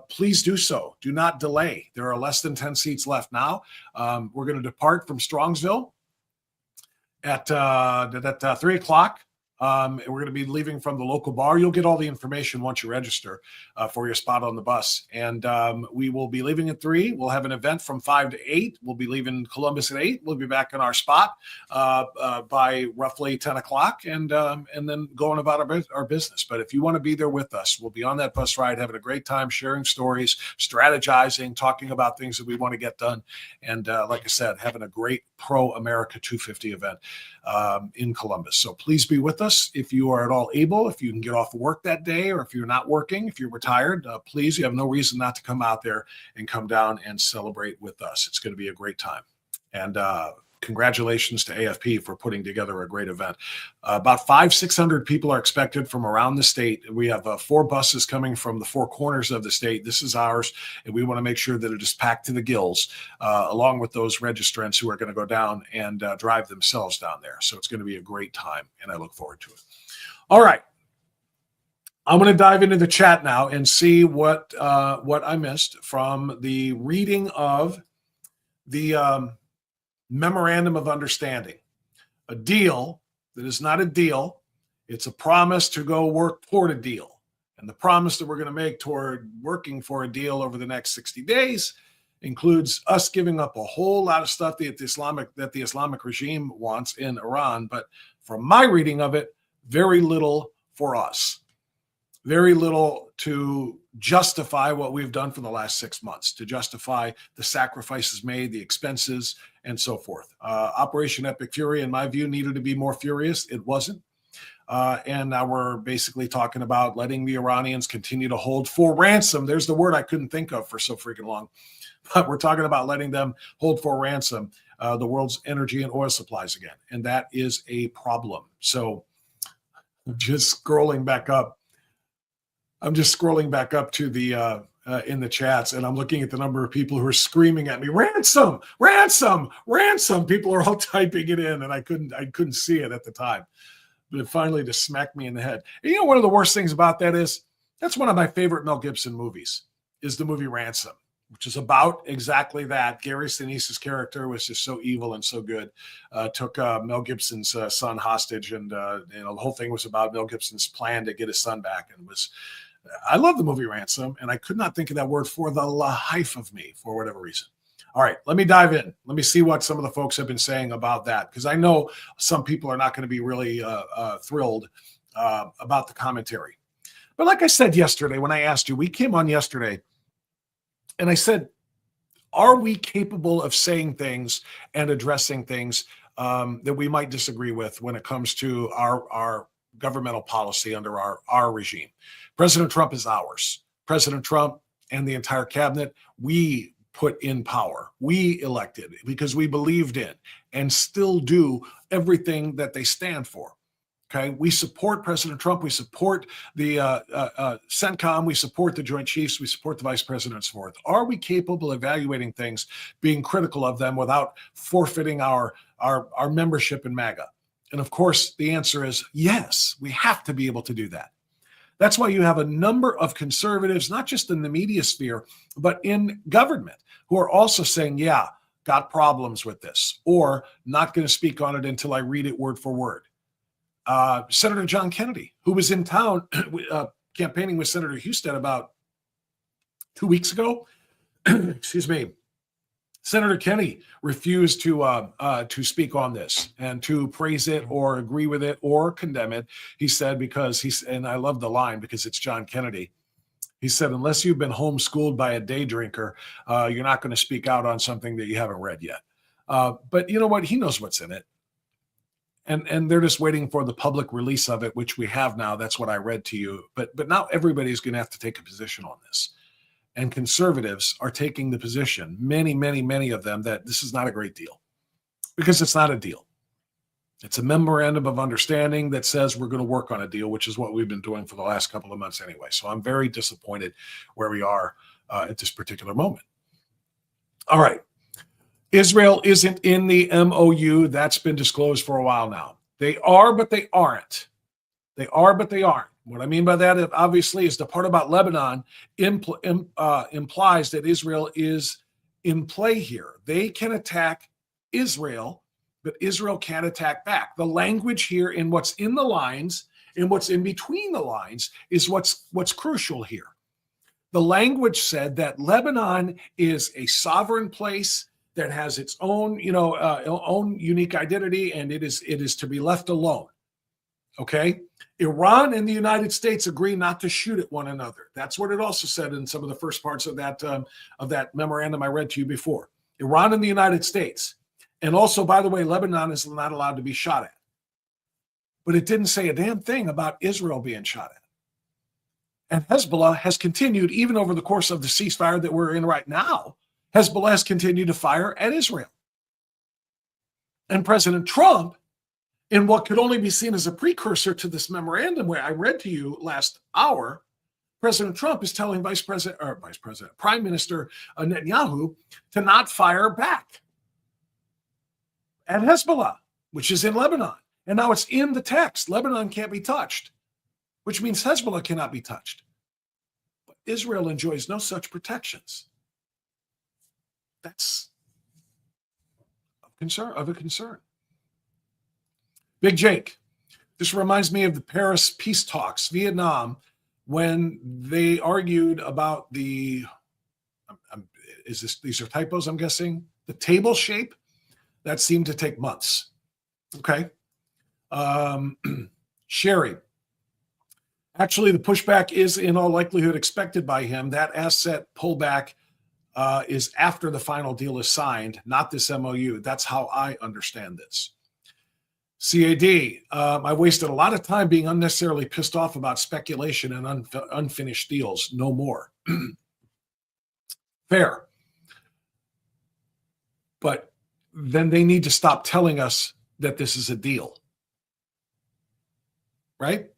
please do so. Do not delay. There are less than 10 seats left now. We're going to depart from Strongsville at 3 o'clock And we're going to be leaving from the local bar. You'll get all the information once you register for your spot on the bus. And we will be leaving at 3. We'll have an event from 5 to 8. We'll be leaving Columbus at 8. We'll be back in our spot by roughly 10 o'clock and then going about our business. But if you want to be there with us, we'll be on that bus ride, having a great time, sharing stories, strategizing, talking about things that we want to get done. And like I said, having a great pro-America 250 event in Columbus. So please be with us if you are at all able, if you can get off work that day, or if you're not working, if you're retired, please, you have no reason not to come out there and come down and celebrate with us. It's going to be a great time. And congratulations to AFP for putting together a great event. About 500-600 people are expected from around the state. We have 4 buses coming from the 4 corners of the state. This is ours, and we want to make sure that it is packed to the gills, along with those registrants who are going to go down and drive themselves down there. So it's going to be a great time, and I look forward to it. All right. I'm going to dive into the chat now and see what I missed from the reading of the Memorandum of Understanding, a deal that is not a deal. It's a promise to go work toward a deal. And the promise that we're going to make toward working for a deal over the next 60 days includes us giving up a whole lot of stuff that the Islamic regime wants in Iran. But from my reading of it, very little for us. Very little to justify what we've done for the last 6 months, to justify the sacrifices made, the expenses, and so forth. Operation Epic Fury, in my view, needed to be more furious. It wasn't. And now we're basically talking about letting the Iranians continue to hold for ransom. There's the word I couldn't think of for so freaking long. But we're talking about letting them hold for ransom the world's energy and oil supplies again. And that is a problem. So just scrolling back up. I'm just scrolling back up to the in the chats, and I'm looking at the number of people who are screaming at me, ransom, ransom, ransom. People are all typing it in, and I couldn't see it at the time. But it finally just smacked me in the head. And you know, one of the worst things about that is that's one of my favorite Mel Gibson movies, is the movie Ransom, which is about exactly that. Gary Sinise's character was just so evil and so good. Took Mel Gibson's son hostage, and the whole thing was about Mel Gibson's plan to get his son back. And I love the movie Ransom, and I could not think of that word for the life of me for whatever reason. All right, let me dive in. Let me see what some of the folks have been saying about that, because I know some people are not going to be really thrilled about the commentary. But like I said yesterday, when I asked you, we came on yesterday, and I said, are we capable of saying things and addressing things that we might disagree with when it comes to our governmental policy under our regime? President Trump is ours. President Trump and the entire cabinet, we put in power. We elected because we believed in and still do everything that they stand for. Okay, we support President Trump. We support the CENTCOM. We support the Joint Chiefs. We support the Vice President and so forth. Are we capable of evaluating things, being critical of them without forfeiting our membership in MAGA? And of course, the answer is yes. We have to be able to do that. That's why you have a number of conservatives, not just in the media sphere, but in government, who are also saying, yeah, got problems with this, or not going to speak on it until I read it word for word. Senator John Kennedy, who was in town campaigning with Senator Husted about 2 weeks ago, excuse me, Senator Kennedy refused to speak on this and to praise it or agree with it or condemn it. He said, and I love the line because it's John Kennedy. He said, unless you've been homeschooled by a day drinker, you're not going to speak out on something that you haven't read yet. But you know what? He knows what's in it. And they're just waiting for the public release of it, which we have now. That's what I read to you. But now everybody's going to have to take a position on this. And conservatives are taking the position, many, many, many of them, that this is not a great deal. Because it's not a deal. It's a memorandum of understanding that says we're going to work on a deal, which is what we've been doing for the last couple of months anyway. So I'm very disappointed where we are at this particular moment. All right. Israel isn't in the MOU. That's been disclosed for a while now. They are, but they aren't. They are, but they aren't. What I mean by that, obviously, is the part about Lebanon implies that Israel is in play here. They can attack Israel but Israel can't attack back. The language here in what's in the lines and what's in between the lines is what's crucial here. The language said that Lebanon is a sovereign place that has its own, own unique identity, and it is to be left alone. Okay? Iran and the United States agree not to shoot at one another. That's what it also said in some of the first parts of that memorandum I read to you before. Iran and the United States. And also, by the way, Lebanon is not allowed to be shot at. But it didn't say a damn thing about Israel being shot at. And Hezbollah has continued, even over the course of the ceasefire that we're in right now, Hezbollah has continued to fire at Israel. And President Trump, in what could only be seen as a precursor to this memorandum where I read to you last hour, President Trump is telling Prime Minister Netanyahu to not fire back at Hezbollah, which is in Lebanon. And now it's in the text. Lebanon can't be touched, which means Hezbollah cannot be touched. But Israel enjoys no such protections. That's of a concern. Big Jake, this reminds me of the Paris peace talks, Vietnam, when they argued about these are typos, I'm guessing, the table shape. That seemed to take months. Okay. Sherry. Actually, the pushback is in all likelihood expected by him. That asset pullback is after the final deal is signed, not this MOU. That's how I understand this. CAD, I wasted a lot of time being unnecessarily pissed off about speculation and unfinished deals. No more. Fair. But then they need to stop telling us that this is a deal. Right?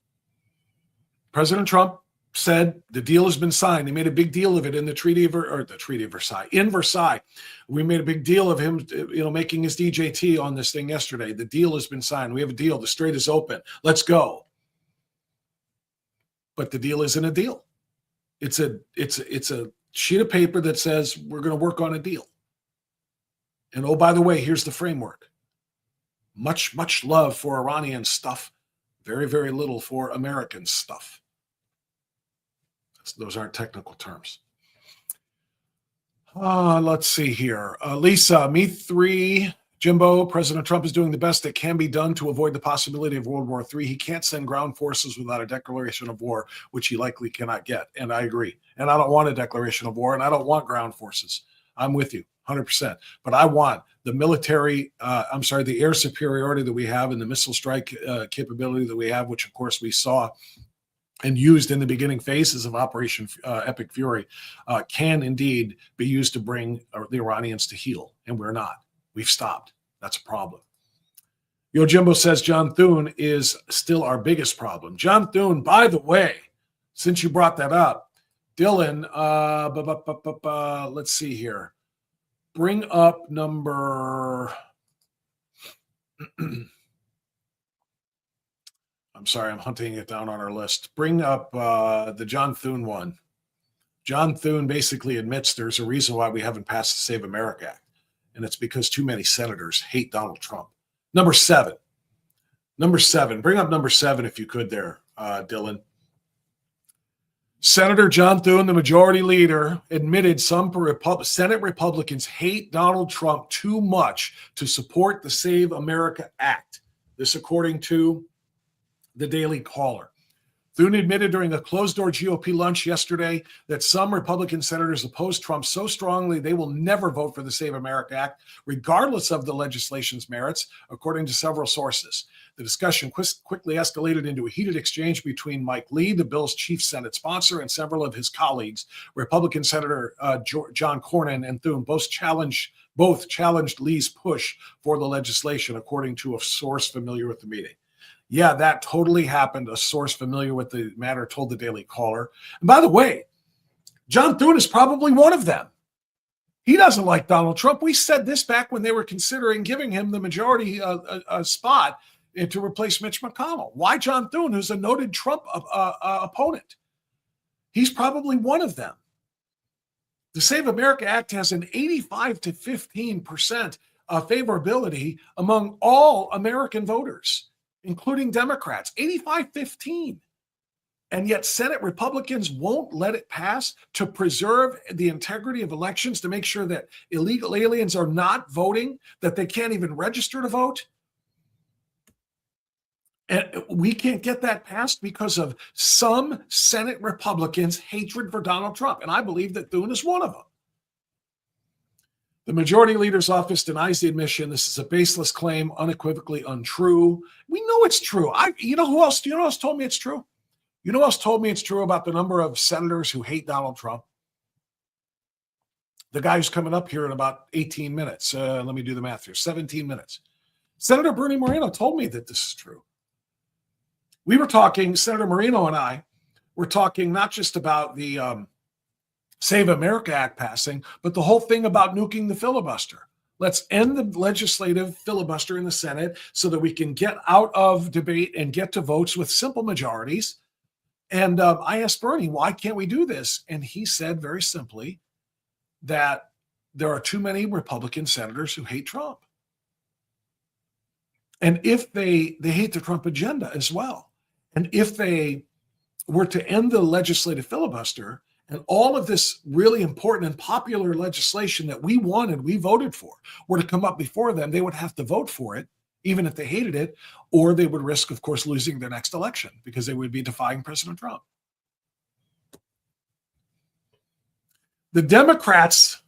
President Trump said the deal has been signed. They made a big deal of it in the Treaty of Versailles. In Versailles, we made a big deal of him, making his DJT on this thing yesterday. The deal has been signed. We have a deal. The strait is open. Let's go. But the deal isn't a deal. It's a sheet of paper that says we're going to work on a deal. And oh, by the way, here's the framework. Much, much love for Iranian stuff. Very, very little for American stuff. Those aren't technical terms. Let's see here. Lisa, me 3, Jimbo, President Trump is doing the best that can be done to avoid the possibility of World War III. He can't send ground forces without a declaration of war, which he likely cannot get. And I agree. And I don't want a declaration of war, and I don't want ground forces. I'm with you 100%. But I want the military, the air superiority that we have and the missile strike capability that we have, which of course we saw and used in the beginning phases of Operation Epic Fury, can indeed be used to bring the Iranians to heel. And we're not. We've stopped. That's a problem. Yo Jimbo says John Thune is still our biggest problem. John Thune, by the way, since you brought that up, Dylan, let's see here. Bring up number... I'm sorry, I'm hunting it down on our list. Bring up the John Thune one. John Thune basically admits there's a reason why we haven't passed the Save America Act, and it's because too many senators hate Donald Trump. Number 7. Bring up number 7 if you could there, Dylan. Senator John Thune, the majority leader, admitted some Senate Republicans hate Donald Trump too much to support the Save America Act. This according to the Daily Caller. Thune admitted during a closed-door GOP lunch yesterday that some Republican senators oppose Trump so strongly they will never vote for the Save America Act, regardless of the legislation's merits, according to several sources. The discussion quickly escalated into a heated exchange between Mike Lee, the bill's chief Senate sponsor, and several of his colleagues. Republican Senator John Cornyn and Thune both challenged Lee's push for the legislation, according to a source familiar with the meeting. Yeah, that totally happened. A source familiar with the matter told the Daily Caller. And by the way, John Thune is probably one of them. He doesn't like Donald Trump. We said this back when they were considering giving him the majority spot to replace Mitch McConnell. Why John Thune, who's a noted Trump opponent? He's probably one of them. The Save America Act has an 85 to 15% favorability among all American voters, including Democrats, 85-15. And yet Senate Republicans won't let it pass to preserve the integrity of elections, to make sure that illegal aliens are not voting, that they can't even register to vote. And we can't get that passed because of some Senate Republicans' hatred for Donald Trump. And I believe that Thune is one of them. The Majority Leader's office denies the admission. This is a baseless claim, unequivocally untrue. We know it's true. You know who else told me it's true? You know who else told me it's true about the number of senators who hate Donald Trump? The guy who's coming up here in about 18 minutes. Let me do the math here. 17 minutes. Senator Bernie Moreno told me that this is true. We were talking, Senator Moreno and I were talking not just about the Save America Act passing, but the whole thing about nuking the filibuster. Let's end the legislative filibuster in the Senate so that we can get out of debate and get to votes with simple majorities. And I asked Bernie, why can't we do this? And he said very simply that there are too many Republican senators who hate Trump. And if they hate the Trump agenda as well. And if they were to end the legislative filibuster and all of this really important and popular legislation that we wanted, we voted for, were to come up before them, they would have to vote for it, even if they hated it, or they would risk, of course, losing their next election because they would be defying President Trump. The Democrats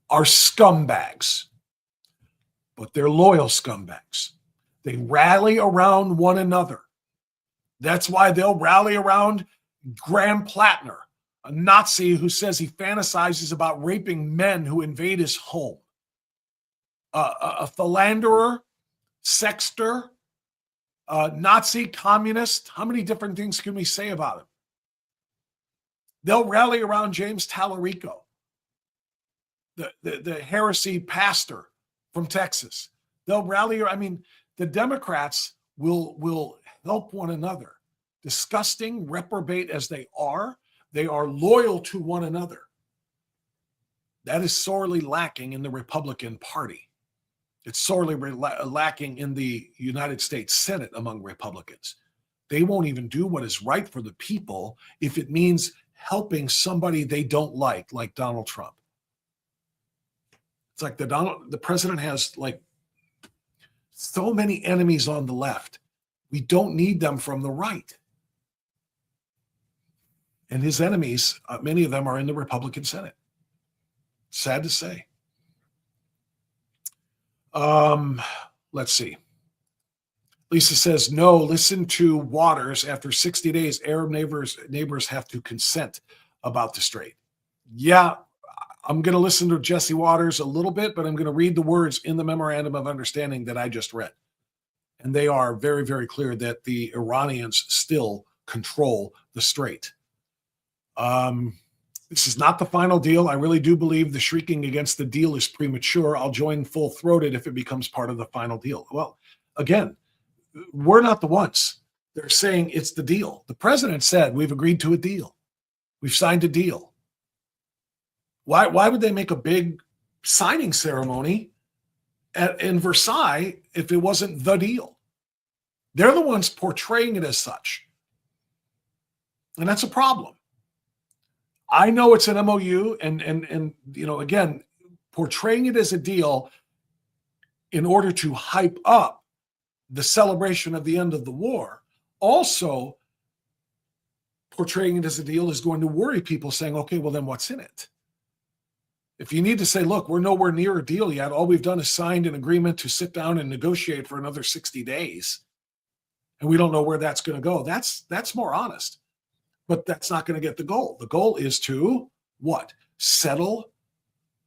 are scumbags, but they're loyal scumbags. They rally around one another. That's why they'll rally around Graham Plattner, a Nazi who says he fantasizes about raping men who invade his home, a philanderer, sexter, Nazi, communist. How many different things can we say about him? They'll rally around James Tallarico, the heresy pastor from Texas. They'll rally. I mean, the Democrats will help one another. Disgusting, reprobate as they are loyal to one another. That is sorely lacking in the Republican Party. It's sorely lacking in the United States Senate among Republicans. They won't even do what is right for the people if it means helping somebody they don't like Donald Trump. It's like the president has like so many enemies on the left. We don't need them from the right. And his enemies, many of them are in the Republican Senate. Sad to say. Let's see. Lisa says, no, listen to Waters. After 60 days, Arab neighbors have to consent about the strait. Yeah, I'm going to listen to Jesse Waters a little bit, but I'm going to read the words in the memorandum of understanding that I just read. And they are very, very clear that the Iranians still control the strait. This is not the final deal. I really do believe the shrieking against the deal is premature. I'll join full-throated if it becomes part of the final deal. Well, again, we're not the ones. They're saying it's the deal. The president said we've agreed to a deal. We've signed a deal. Why would they make a big signing ceremony in Versailles if it wasn't the deal? They're the ones portraying it as such. And that's a problem. I know it's an MOU and you know, again, portraying it as a deal in order to hype up the celebration of the end of the war, also portraying it as a deal is going to worry people, saying, okay, well then what's in it? If you need to say, look, we're nowhere near a deal yet, all we've done is signed an agreement to sit down and negotiate for another 60 days, and we don't know where that's going to go, that's more honest. But that's not going to get the goal. The goal is to what? Settle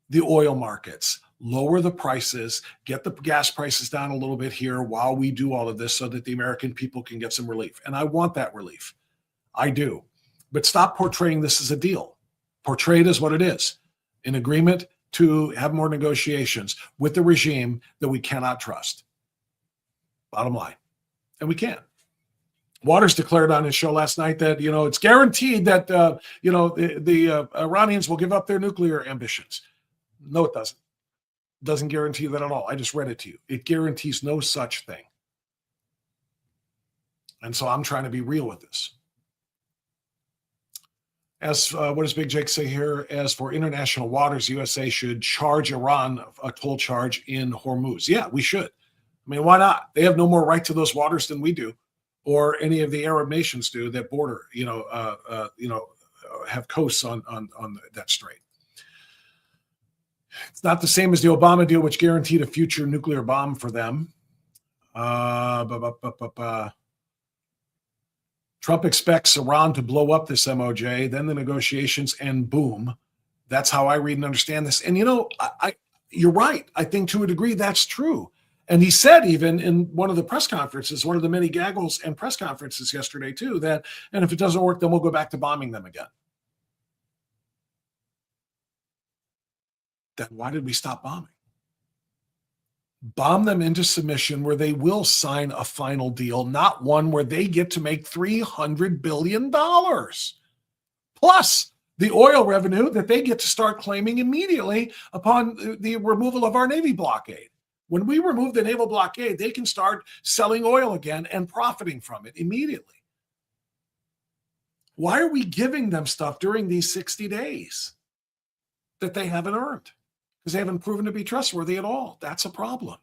the oil markets, lower the prices, get the gas prices down a little bit here while we do all of this so that the American people can get some relief. And I want that relief. I do. But stop portraying this as a deal. Portray it as what it is, an agreement to have more negotiations with the regime that we cannot trust. Bottom line. And we can't. Waters declared on his show last night that, you know, it's guaranteed that, the, Iranians will give up their nuclear ambitions. No, it doesn't. Doesn't guarantee that at all. I just read it to you. It guarantees no such thing. And so I'm trying to be real with this. As what does Big Jake say here? As for international waters, USA should charge Iran a toll charge in Hormuz. Yeah, we should. I mean, why not? They have no more right to those waters than we do, or any of the Arab nations do that border, have coasts on that strait. It's not the same as the Obama deal, which guaranteed a future nuclear bomb for them. Trump expects Iran to blow up this MOJ, then the negotiations, and boom. That's how I read and understand this. And, you're right. I think to a degree that's true. And he said even in one of the press conferences, one of the many gaggles and press conferences yesterday too, that, and if it doesn't work, then we'll go back to bombing them again. Then why did we stop bombing? Bomb them into submission where they will sign a final deal, not one where they get to make $300 billion. Plus the oil revenue that they get to start claiming immediately upon the removal of our Navy blockade. When we remove the naval blockade, they can start selling oil again and profiting from it immediately. Why are we giving them stuff during these 60 days that they haven't earned? Because they haven't proven to be trustworthy at all. That's a problem.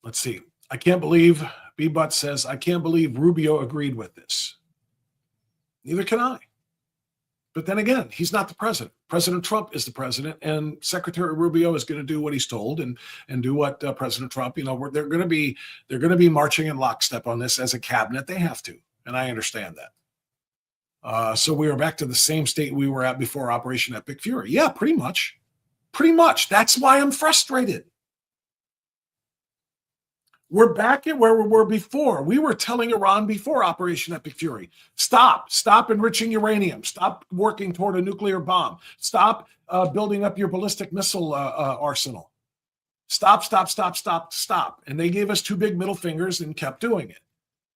Let's see. I can't believe, B-Butt says, I can't believe Rubio agreed with this. Neither can I. But then again, he's not the president. President Trump is the president, and Secretary Rubio is going to do what he's told and do what President Trump, they're going to be marching in lockstep on this as a cabinet. They have to, and I understand that. So we are back to the same state we were at before Operation Epic Fury. Yeah, pretty much. Pretty much. That's why I'm frustrated. We're back at where we were before. We were telling Iran before Operation Epic Fury, stop enriching uranium, stop working toward a nuclear bomb, stop building up your ballistic missile arsenal. Stop. And they gave us two big middle fingers and kept doing it.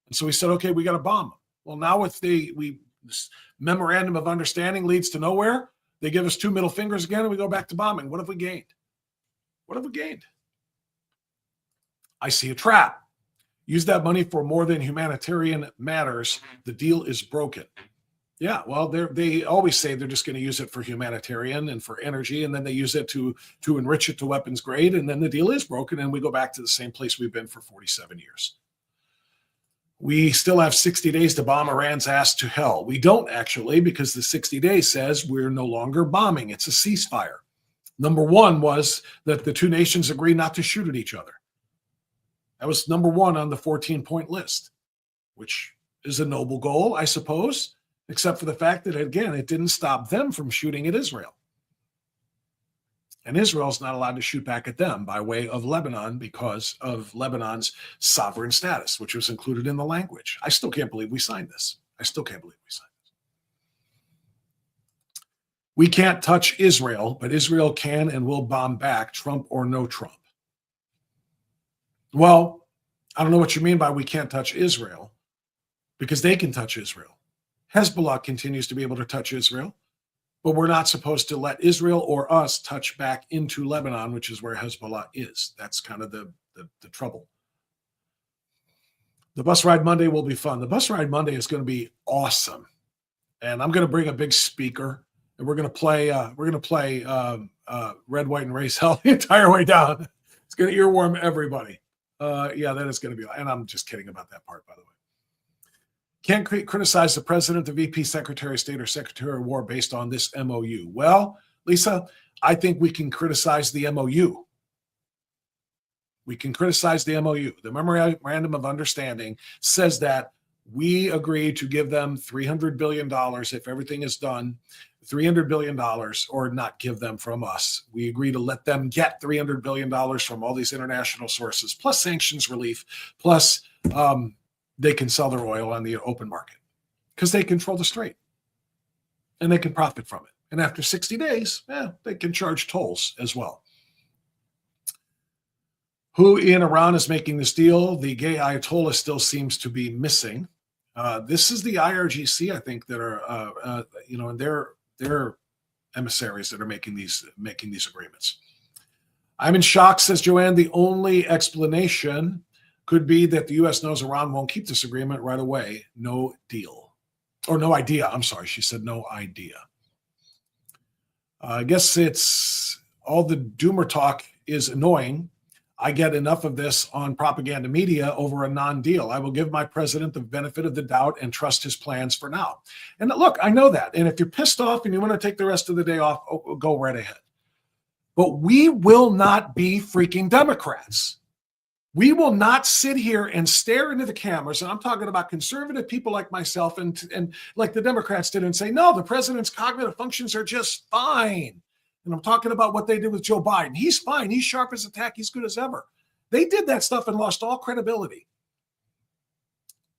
And so we said, okay, we got to bomb them. Well, now with this memorandum of understanding leads to nowhere. They give us two middle fingers again and we go back to bombing. What have we gained? What have we gained? I see a trap. Use that money for more than humanitarian matters. The deal is broken. Yeah, well, they always say they're just going to use it for humanitarian and for energy, and then they use it to enrich it to weapons grade, and then the deal is broken, and we go back to the same place we've been for 47 years. We still have 60 days to bomb Iran's ass to hell. We don't actually, because the 60 days says we're no longer bombing. It's a ceasefire. Number one was that the two nations agree not to shoot at each other. That was number one on the 14-point list, which is a noble goal, I suppose, except for the fact that, again, it didn't stop them from shooting at Israel. And Israel's not allowed to shoot back at them by way of Lebanon because of Lebanon's sovereign status, which was included in the language. I still can't believe we signed this. We can't touch Israel, but Israel can and will bomb back, Trump or no Trump. Well, I don't know what you mean by we can't touch Israel, because they can touch Israel. Hezbollah continues to be able to touch Israel, but we're not supposed to let Israel or us touch back into Lebanon, which is where Hezbollah is. That's kind of the trouble. The bus ride Monday will be fun. The bus ride Monday is going to be awesome, and I'm going to bring a big speaker, and we're going to play Red, White, and Race Hell the entire way down. It's going to earworm everybody. Yeah, that is going to be, and I'm just kidding about that part, by the way. Can't criticize the president, the VP, Secretary of State, or Secretary of War based on this MOU. Well, Lisa, I think we can criticize the MOU. We can criticize the MOU. The Memorandum of Understanding says that we agree to give them $300 billion if everything is done, $300 billion, or not give them from us. We agree to let them get $300 billion from all these international sources, plus sanctions relief, plus they can sell their oil on the open market because they control the strait and they can profit from it. And after 60 days, they can charge tolls as well. Who in Iran is making this deal? The gay Ayatollah still seems to be missing. This is the IRGC, I think, that are, and they're emissaries that are making these agreements. I'm in shock, says Joanne. The only explanation could be that the U.S. knows Iran won't keep this agreement right away. No deal. Or no idea. I'm sorry. She said no idea. I guess it's all the doomer talk is annoying. I get enough of this on propaganda media over a non-deal. I will give my president the benefit of the doubt and trust his plans for now. And look, I know that. And if you're pissed off and you want to take the rest of the day off, go right ahead. But we will not be freaking Democrats. We will not sit here and stare into the cameras, and I'm talking about conservative people like myself and like the Democrats did, and say, no, the president's cognitive functions are just fine. And I'm talking about what they did with Joe Biden. He's fine. He's sharp as a tack. He's good as ever. They did that stuff and lost all credibility.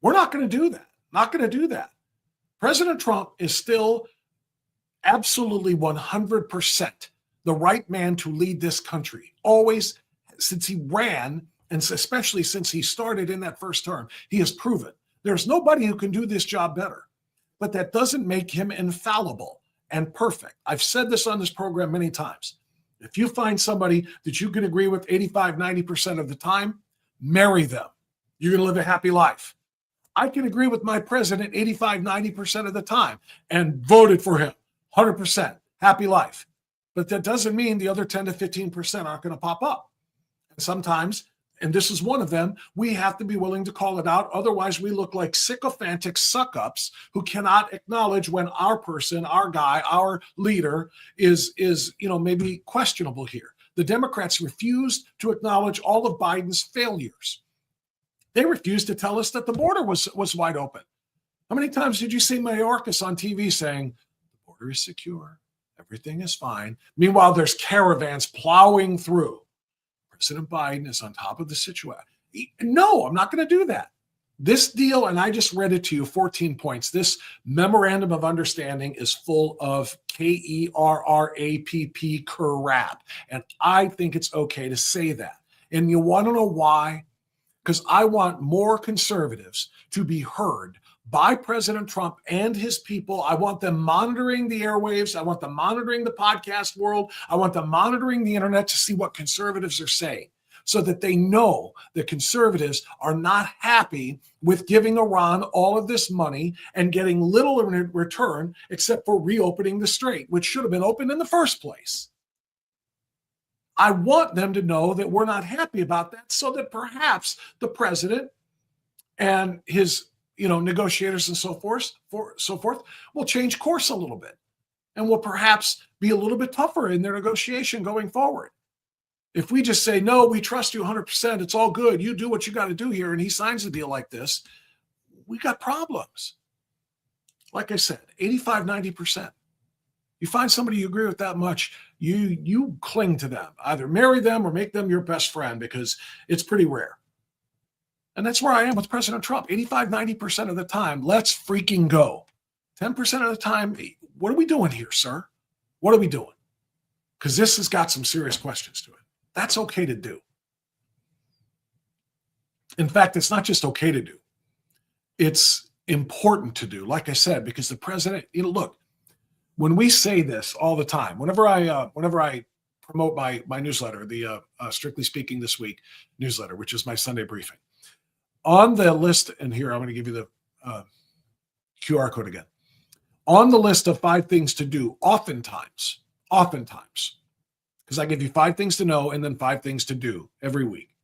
We're not going to do that. Not going to do that. President Trump is still absolutely 100% the right man to lead this country. Always, since he ran, and especially since he started in that first term, he has proven there's nobody who can do this job better. But that doesn't make him infallible and perfect. I've said this on this program many times. If you find somebody that you can agree with 85, 90% of the time, marry them. You're going to live a happy life. I can agree with my president 85, 90% of the time and voted for him 100%. Happy life. But that doesn't mean the other 10 to 15% aren't going to pop up. And sometimes, and this is one of them, we have to be willing to call it out. Otherwise, we look like sycophantic suck-ups who cannot acknowledge when our person, our guy, our leader is maybe questionable here. The Democrats refused to acknowledge all of Biden's failures. They refused to tell us that the border was wide open. How many times did you see Mayorkas on TV saying, the border is secure, everything is fine? Meanwhile, there's caravans plowing through. President Biden is on top of the situation. No, I'm not going to do that. This deal, and I just read it to you, 14 points. This memorandum of understanding is full of KERRAPP crap. And I think it's okay to say that. And you want to know why? Because I want more conservatives to be heard by President Trump and his people. I want them monitoring the airwaves. I want them monitoring the podcast world. I want them monitoring the internet to see what conservatives are saying so that they know that conservatives are not happy with giving Iran all of this money and getting little in return except for reopening the strait, which should have been opened in the first place. I want them to know that we're not happy about that so that perhaps the president and his negotiators and so forth will change course a little bit and will perhaps be a little bit tougher in their negotiation going forward. If we just say, no, we trust you 100%, it's all good, you do what you got to do here, and he signs a deal like this, we got problems. Like I said, 85, 90%. You find somebody you agree with that much, you cling to them. Either marry them or make them your best friend because it's pretty rare. And that's where I am with President Trump. 85, 90% of the time, let's freaking go. 10% of the time, what are we doing here, sir? What are we doing? Because this has got some serious questions to it. That's okay to do. In fact, it's not just okay to do. It's important to do, like I said, because the president, look, when we say this all the time, whenever I promote my newsletter, the Strictly Speaking This Week newsletter, which is my Sunday briefing, on the list, and here I'm going to give you the QR code again. On the list of 5 things to do, oftentimes, because I give you 5 things to know and then 5 things to do every week.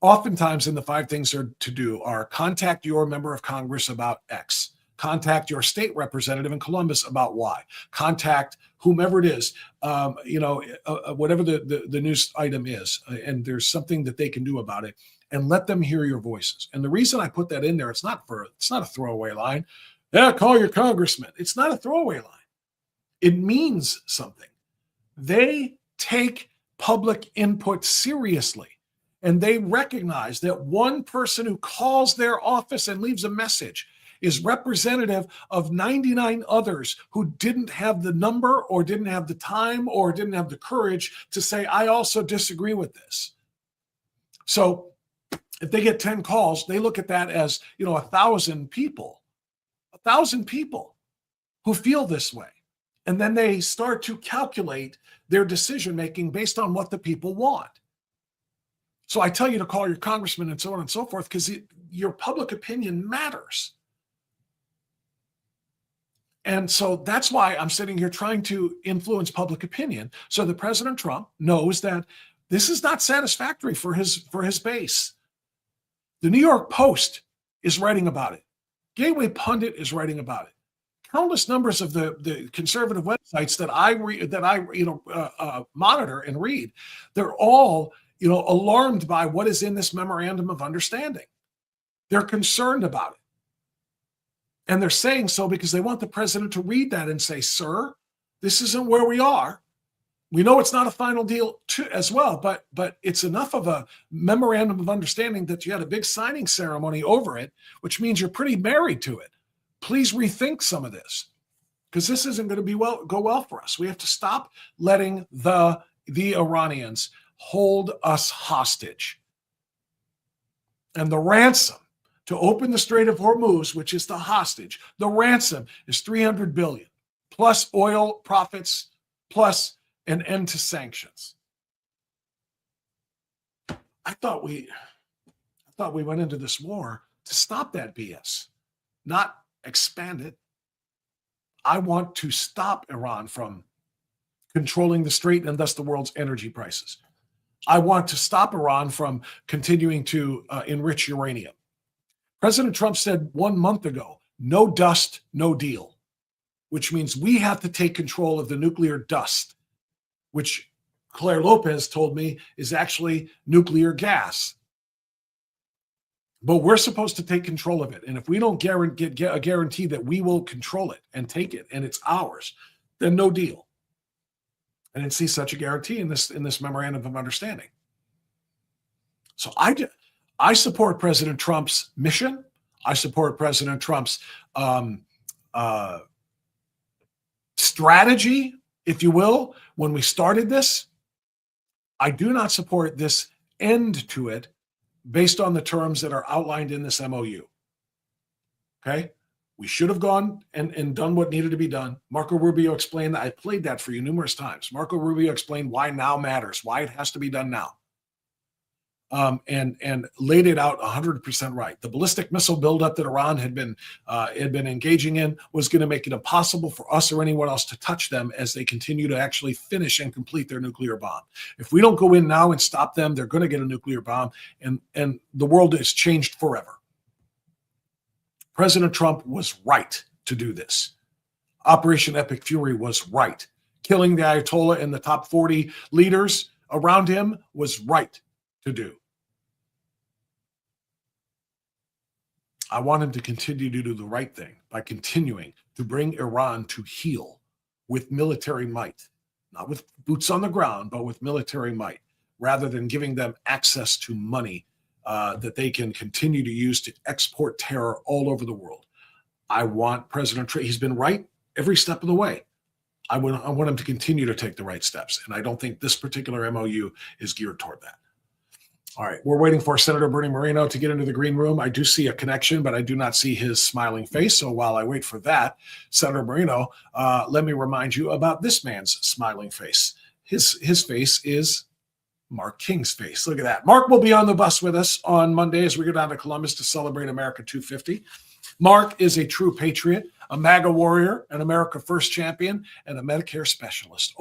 Oftentimes in the 5 things to do are contact your member of Congress about X, contact your state representative in Columbus about Y, contact whomever it is, whatever the news item is, and there's something that they can do about it, and let them hear your voices. And the reason I put that in there, it's not a throwaway line. Yeah, call your congressman. It's not a throwaway line. It means something. They take public input seriously, and they recognize that one person who calls their office and leaves a message is representative of 99 others who didn't have the number or didn't have the time or didn't have the courage to say, I also disagree with this. So if they get 10 calls, they look at that as, 1,000 people who feel this way. And then they start to calculate their decision making based on what the people want. So I tell you to call your congressman and so on and so forth, because your public opinion matters. And so that's why I'm sitting here trying to influence public opinion, so that President Trump knows that this is not satisfactory for his base. The New York Post is writing about it. Gateway Pundit is writing about it. Countless numbers of the conservative websites that I monitor and read, they're all alarmed by what is in this memorandum of understanding. They're concerned about it. And they're saying so because they want the president to read that and say, sir, this isn't where we are. We know it's not a final deal as well, but it's enough of a memorandum of understanding that you had a big signing ceremony over it, which means you're pretty married to it. Please rethink some of this, because this isn't going to go well for us. We have to stop letting the Iranians hold us hostage. And the ransom to open the Strait of Hormuz, which is the hostage, the ransom is $300 billion, plus oil profits, plus an end to sanctions. I thought we went into this war to stop that BS, not expand it. I want to stop Iran from controlling the strait and thus the world's energy prices. I want to stop Iran from continuing to enrich uranium. President Trump said 1 month ago, no dust, no deal, which means we have to take control of the nuclear dust, which Claire Lopez told me is actually nuclear gas. But we're supposed to take control of it. And if we don't get a guarantee that we will control it and take it and it's ours, then no deal. I didn't see such a guarantee in this memorandum of understanding. So I support President Trump's mission. I support President Trump's strategy, if you will, when we started this. I do not support this end to it based on the terms that are outlined in this MOU. Okay? We should have gone and done what needed to be done. Marco Rubio explained that. I played that for you numerous times. Marco Rubio explained why now matters, why it has to be done now. And laid it out 100% right. The ballistic missile buildup that Iran had been engaging in was going to make it impossible for us or anyone else to touch them as they continue to actually finish and complete their nuclear bomb. If we don't go in now and stop them, they're going to get a nuclear bomb, and the world is changed forever. President Trump was right to do this. Operation Epic Fury was right. Killing the Ayatollah and the top 40 leaders around him was right to do. I want him to continue to do the right thing by continuing to bring Iran to heel with military might, not with boots on the ground, but with military might, rather than giving them access to money that they can continue to use to export terror all over the world. I want President Trump, he's been right every step of the way. I want him to continue to take the right steps. And I don't think this particular MOU is geared toward that. All right, we're waiting for Senator Bernie Moreno to get into the green room. I do see a connection, but I do not see his smiling face. So while I wait for that, Senator Moreno, let me remind you about this man's smiling face. His face is Mark King's face. Look at that. Mark will be on the bus with us on Monday as we go down to Columbus to celebrate America 250. Mark is a true patriot, a MAGA warrior, an America First champion, and a Medicare specialist.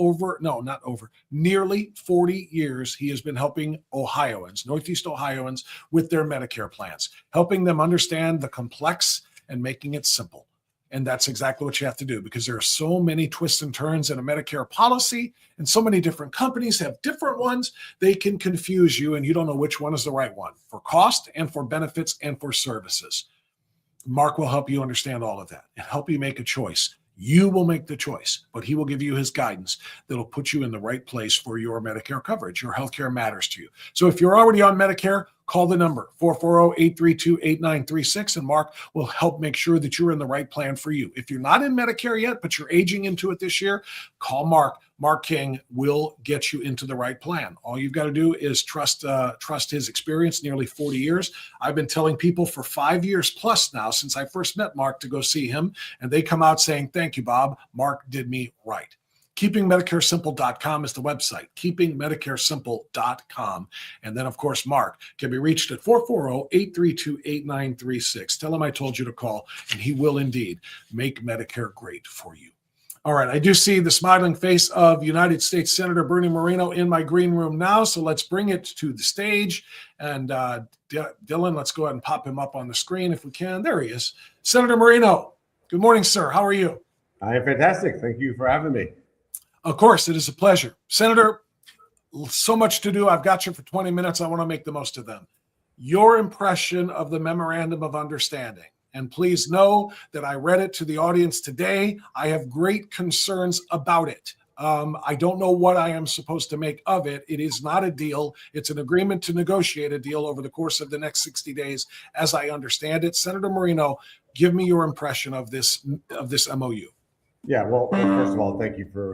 Nearly 40 years he has been helping Ohioans, Northeast Ohioans, with their Medicare plans, helping them understand the complex and making it simple. And that's exactly what you have to do, because there are so many twists and turns in a Medicare policy, and so many different companies have different ones. They can confuse you, and you don't know which one is the right one for cost and for benefits and for services. Mark will help you understand all of that and help you make a choice. You will make the choice, but he will give you his guidance that'll put you in the right place for your Medicare coverage. Your healthcare matters to you. So if you're already on Medicare, call the number 440-832-8936, and Mark will help make sure that you're in the right plan for you. If you're not in Medicare yet, but you're aging into it this year, call Mark. Mark King will get you into the right plan. All you've got to do is trust his experience, nearly 40 years. I've been telling people for 5 years plus now, since I first met Mark, to go see him, and they come out saying, thank you, Bob. Mark did me right. KeepingMedicareSimple.com is the website, KeepingMedicareSimple.com. And then, of course, Mark can be reached at 440-832-8936. Tell him I told you to call, and he will indeed make Medicare great for you. All right, I do see the smiling face of United States Senator Bernie Moreno in my green room now, so let's bring it to the stage. And Dylan, let's go ahead and pop him up on the screen if we can. There he is. Senator Moreno, good morning, sir. How are you? I am fantastic. Thank you for having me. Of course, it is a pleasure. Senator, so much to do. I've got you for 20 minutes. I want to make the most of them. Your impression of the Memorandum of Understanding. And please know that I read it to the audience today. I have great concerns about it. I don't know what I am supposed to make of it. It is not a deal. It's an agreement to negotiate a deal over the course of the next 60 days, as I understand it. Senator Moreno, give me your impression of this MOU. Yeah, well, first of all, thank you for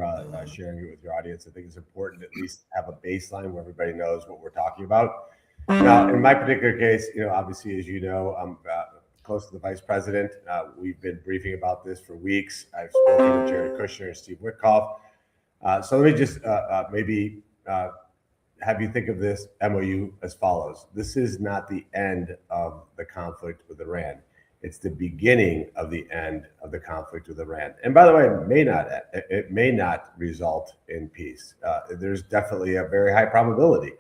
sharing it with your audience. I think it's important to at least have a baseline where everybody knows what we're talking about. Now, in my particular case, obviously, as you know, I'm close to the vice president. We've been briefing about this for weeks. I've spoken with Jared Kushner and Steve Witkoff. So let me just maybe have you think of this MOU as follows. This is not the end of the conflict with Iran. It's the beginning of the end of the conflict with Iran. And by the way, it may not result in peace. There's definitely a very high probability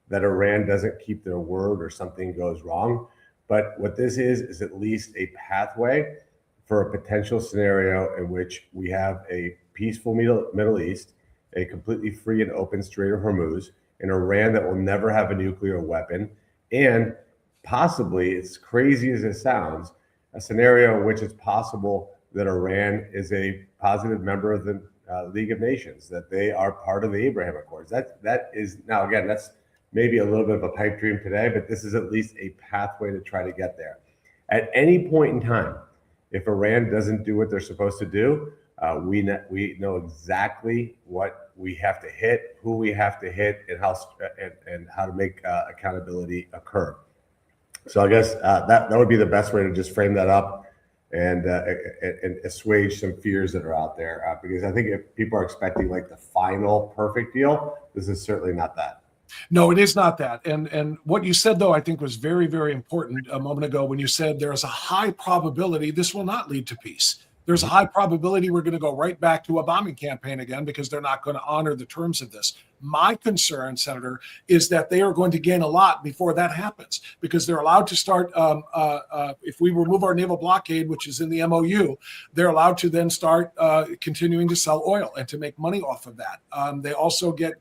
that Iran doesn't keep their word or something goes wrong. But what this is at least a pathway for a potential scenario in which we have a peaceful Middle East, a completely free and open Strait of Hormuz, an Iran that will never have a nuclear weapon, and possibly, as crazy as it sounds, a scenario in which it's possible that Iran is a positive member of the League of Nations, that they are part of the Abraham Accords. That is, now again, that's maybe a little bit of a pipe dream today, but this is at least a pathway to try to get there. At any point in time, if Iran doesn't do what they're supposed to do, we know exactly what we have to hit, who we have to hit, and how to make accountability occur. So I guess that would be the best way to just frame that up and assuage some fears that are out there. Because I think if people are expecting like the final perfect deal, this is certainly not that. No, it is not that. And what you said, though, I think was very, very important a moment ago when you said there is a high probability this will not lead to peace. There's a high probability we're going to go right back to a bombing campaign again because they're not going to honor the terms of this. My concern, Senator, is that they are going to gain a lot before that happens because they're allowed to start, if we remove our naval blockade, which is in the MOU, they're allowed to then start continuing to sell oil and to make money off of that. They also get,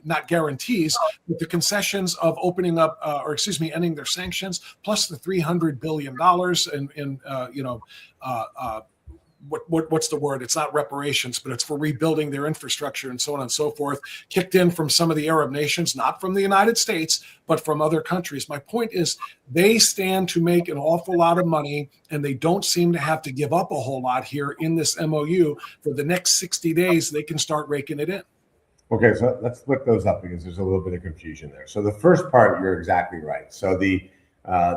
not guarantees, but the concessions of opening up, ending their sanctions, plus the $300 billion what's the word? It's not reparations, but it's for rebuilding their infrastructure and so on and so forth, kicked in from some of the Arab nations, not from the United States, but from other countries. My point is they stand to make an awful lot of money, and they don't seem to have to give up a whole lot here in this MOU. For the next 60 days, they can start raking it in. Okay, so let's split those up because there's a little bit of confusion there. So the first part, you're exactly right. So the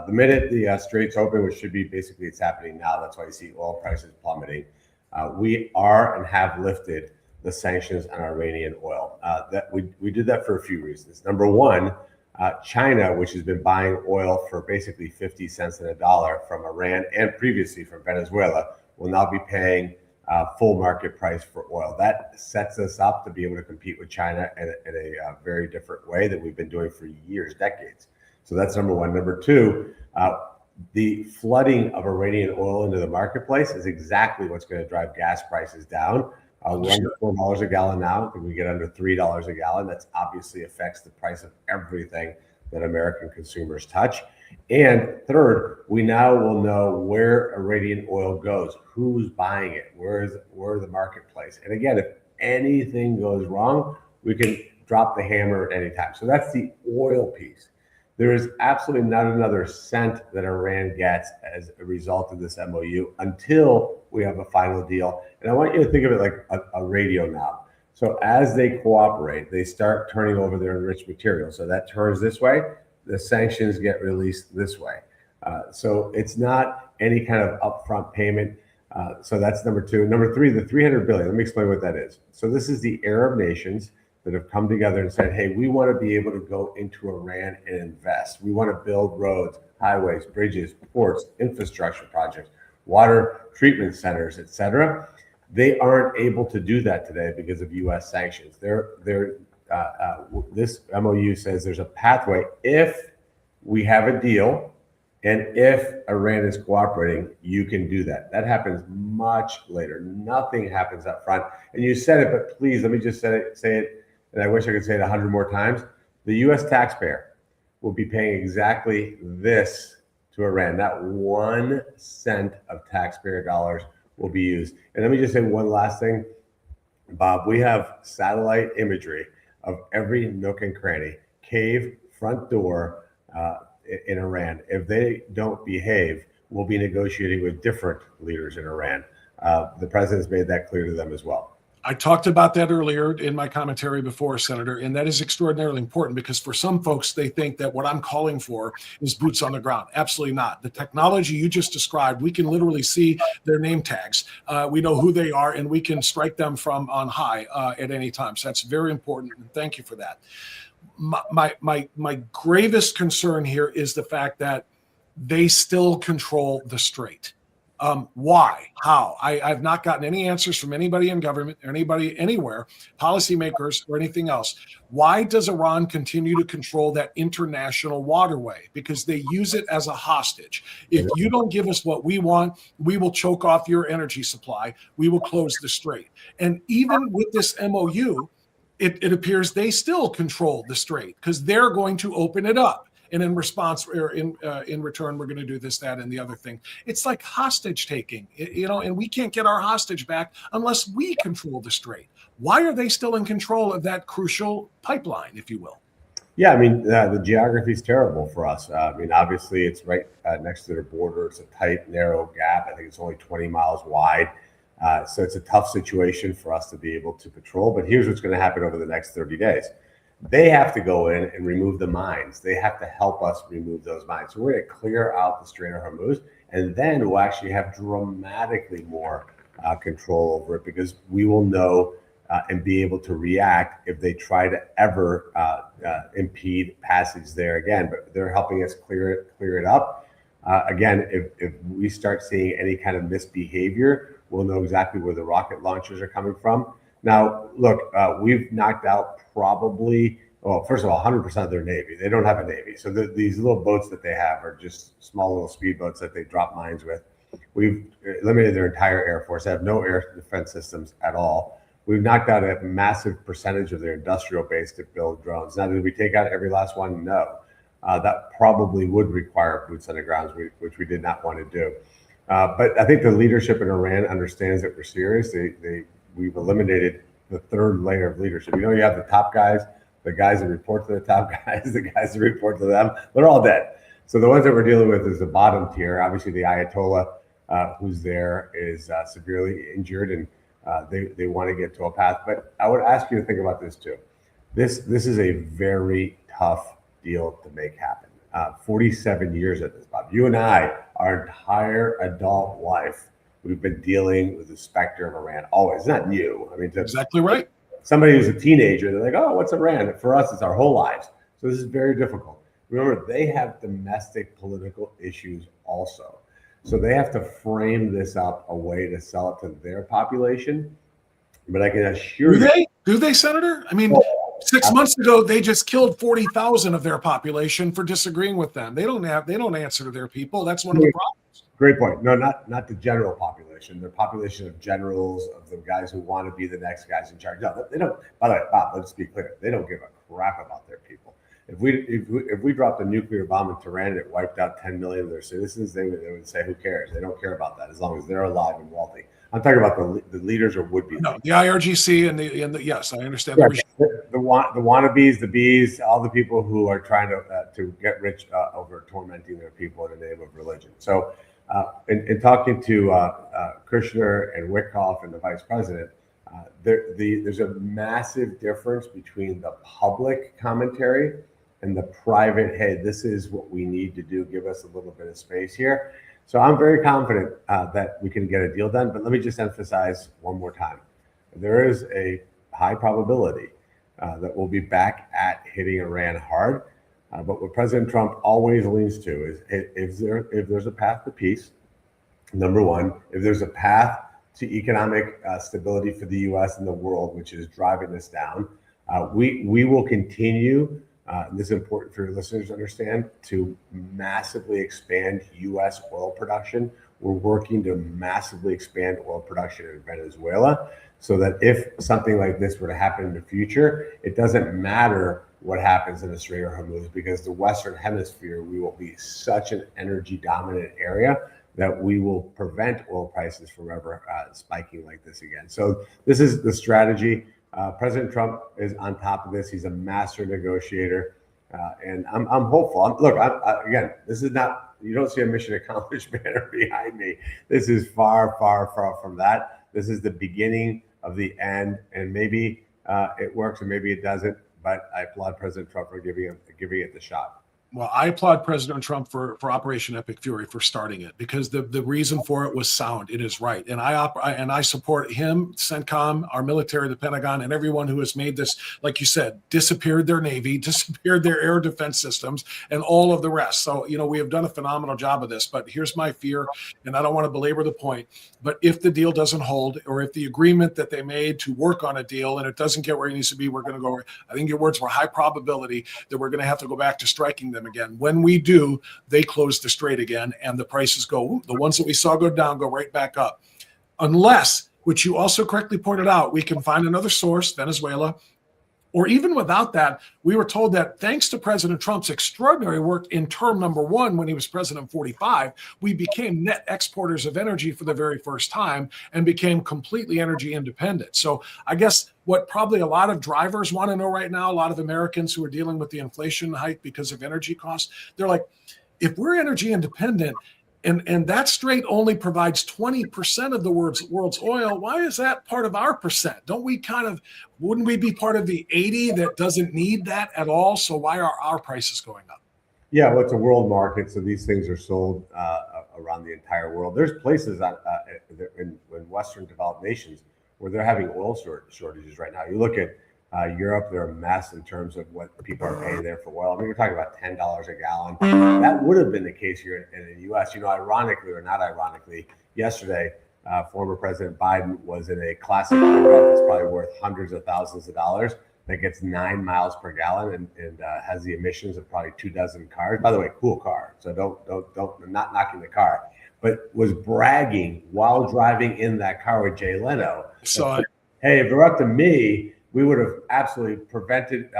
minute the straits open, which should be basically it's happening now, that's why you see oil prices plummeting. We are and have lifted the sanctions on Iranian oil. That we did that for a few reasons. Number one, China, which has been buying oil for basically 50 cents in a dollar from Iran and previously from Venezuela, will now be paying full market price for oil. That sets us up to be able to compete with China in a very different way than we've been doing for years, decades. So that's number one. Number two, the flooding of Iranian oil into the marketplace is exactly what's going to drive gas prices down. We're under $4 a gallon now. If we get under $3 a gallon, that obviously affects the price of everything that American consumers touch. And third, we now will know where Iranian oil goes, who's buying it, where the marketplace. And again, if anything goes wrong, we can drop the hammer at any time. So that's the oil piece. There is absolutely not another cent that Iran gets as a result of this MOU until we have a final deal. And I want you to think of it like a radio knob. So as they cooperate, they start turning over their enriched material. So that turns this way, the sanctions get released this way. So it's not any kind of upfront payment. So that's number two. Number three, the 300 billion. Let me explain what that is. So this is the Arab nations that have come together and said, hey, we want to be able to go into Iran and invest. We want to build roads, highways, bridges, ports, infrastructure projects, water treatment centers, etc. They aren't able to do that today because of U.S. sanctions. This MOU says there's a pathway if we have a deal and if Iran is cooperating, you can do that. That happens much later. Nothing happens up front. And you said it, but please, let me just say it, and I wish I could say it 100 more times. The U.S. taxpayer will be paying exactly this to Iran. Not 1 cent of taxpayer dollars will be used. And let me just say one last thing, Bob. We have satellite imagery of every nook and cranny, cave, front door in Iran. If they don't behave, we'll be negotiating with different leaders in Iran. The president's made that clear to them as well. I talked about that earlier in my commentary before, Senator, and that is extraordinarily important because for some folks, they think that what I'm calling for is boots on the ground. Absolutely not. The technology you just described, we can literally see their name tags. We know who they are, and we can strike them from on high at any time. So that's very important, and thank you for that. My gravest concern here is the fact that they still control the strait. Why? How? I've not gotten any answers from anybody in government, or anybody anywhere, policymakers or anything else. Why does Iran continue to control that international waterway? Because they use it as a hostage. If you don't give us what we want, we will choke off your energy supply. We will close the strait. And even with this MOU, it appears they still control the strait because they're going to open it up. And in response, or in return, we're going to do this, that, and the other thing. It's like hostage taking, and we can't get our hostage back unless we control the strait. Why are they still in control of that crucial pipeline, if you will? Yeah, I mean, the geography is terrible for us. I mean, obviously, it's right next to their border. It's a tight, narrow gap. I think it's only 20 miles wide. So it's a tough situation for us to be able to patrol. But here's what's going to happen over the next 30 days. They have to go in and remove the mines. They have to help us remove those mines. So we're going to clear out the Strait of Hormuz, and then we'll actually have dramatically more control over it because we will know and be able to react if they try to ever impede passage there again. But they're helping us clear it up. Again, if we start seeing any kind of misbehavior, we'll know exactly where the rocket launchers are coming from. Now, look, we've knocked out probably, well, first of all, 100% of their Navy. They don't have a Navy. So these little boats that they have are just small little speedboats that they drop mines with. We've eliminated their entire Air Force. They have no air defense systems at all. We've knocked out a massive percentage of their industrial base to build drones. Now, did we take out every last one? No. That probably would require boots on the ground, which we did not want to do. But I think the leadership in Iran understands that we're serious. We've eliminated the third layer of leadership. You have the top guys, the guys that report to the top guys, the guys that report to them. They're all dead. So the ones that we're dealing with is the bottom tier. Obviously, the Ayatollah who's there is severely injured, and they want to get to a path. But I would ask you to think about this too. This is a very tough deal to make happen. 47 years at this, Bob. You and I, our entire adult life, we've been dealing with the specter of Iran. Always. It's not new. I mean, exactly right. Somebody who's a teenager, they're like, oh, what's Iran? For us, it's our whole lives. So this is very difficult. Remember, they have domestic political issues also. So they have to frame this up a way to sell it to their population. But I can assure you. Do they, Senator? I mean, 6 months ago, they just killed 40,000 of their population for disagreeing with them. They don't answer to their people. That's one of the problems. Great point. No, not the general population. The population of generals, of the guys who want to be the next guys in charge. No, they don't. By the way, Bob, let's be clear. They don't give a crap about their people. If we dropped a nuclear bomb in Tehran and it wiped out 10 million of their citizens, they would say, who cares? They don't care about that as long as they're alive and wealthy. I'm talking about the leaders or would-be No, leaders. the IRGC and the yes, I understand Yeah, the regime. the wannabes, the bees, all the people who are trying to get rich over tormenting their people in the name of religion. So, in talking to Kushner and Wickoff and the vice president, there's a massive difference between the public commentary and the private, hey, this is what we need to do, give us a little bit of space here. So I'm very confident that we can get a deal done. But let me just emphasize one more time. There is a high probability that we'll be back at hitting Iran hard. But what President Trump always leans to is if there's a path to peace, number one, if there's a path to economic stability for the U.S. and the world, which is driving this down, we will continue, and this is important for your listeners to understand, to massively expand U.S. oil production. We're working to massively expand oil production in Venezuela so that if something like this were to happen in the future, it doesn't matter what happens in the Strait of Hormuz, because the Western Hemisphere, we will be such an energy dominant area that we will prevent oil prices from ever spiking like this again. So this is the strategy. President Trump is on top of this. He's a master negotiator. And I'm hopeful. Look, again, this is not, you don't see a mission accomplished banner behind me. This is far, far, far from that. This is the beginning of the end. And maybe it works and maybe it doesn't. But I applaud President Trump for giving it the shot. Well, I applaud President Trump for Operation Epic Fury, for starting it, because the reason for it was sound. It is right. And I support him, CENTCOM, our military, the Pentagon, and everyone who has made this, like you said, disappeared their Navy, disappeared their air defense systems, and all of the rest. So, we have done a phenomenal job of this. But here's my fear, and I don't want to belabor the point, but if the deal doesn't hold, or if the agreement that they made to work on a deal and it doesn't get where it needs to be, we're going to go, I think your words were high probability that we're going to have to go back to striking them again. When we do, they close the strait again, and the prices go, the ones that we saw go down, go right back up. Unless, which you also correctly pointed out, we can find another source, Venezuela, or even without that, we were told that thanks to President Trump's extraordinary work in term number one, when he was president 45, we became net exporters of energy for the very first time and became completely energy independent. So I guess what probably a lot of drivers want to know right now, a lot of Americans who are dealing with the inflation hike because of energy costs, they're like, if we're energy independent, and that strait only provides 20% of the world's oil, why is that part of our percent? Wouldn't we be part of the 80 that doesn't need that at all? So why are our prices going up? Yeah, well, it's a world market, so these things are sold around the entire world. There's places in Western developed nations where they're having oil shortages right now. You look at Europe, they're a mess in terms of what people are paying there for oil. I mean, we're talking about $10 a gallon. That would have been the case here in the U.S. Ironically or not ironically, yesterday, former President Biden was in a classic Corvette that's probably worth hundreds of thousands of dollars that gets 9 miles per gallon and has the emissions of probably 24 cars. By the way, cool car. So don't, I'm not knocking the car, but was bragging while driving in that car with Jay Leno. So, hey, if it were up to me, we would have absolutely prevented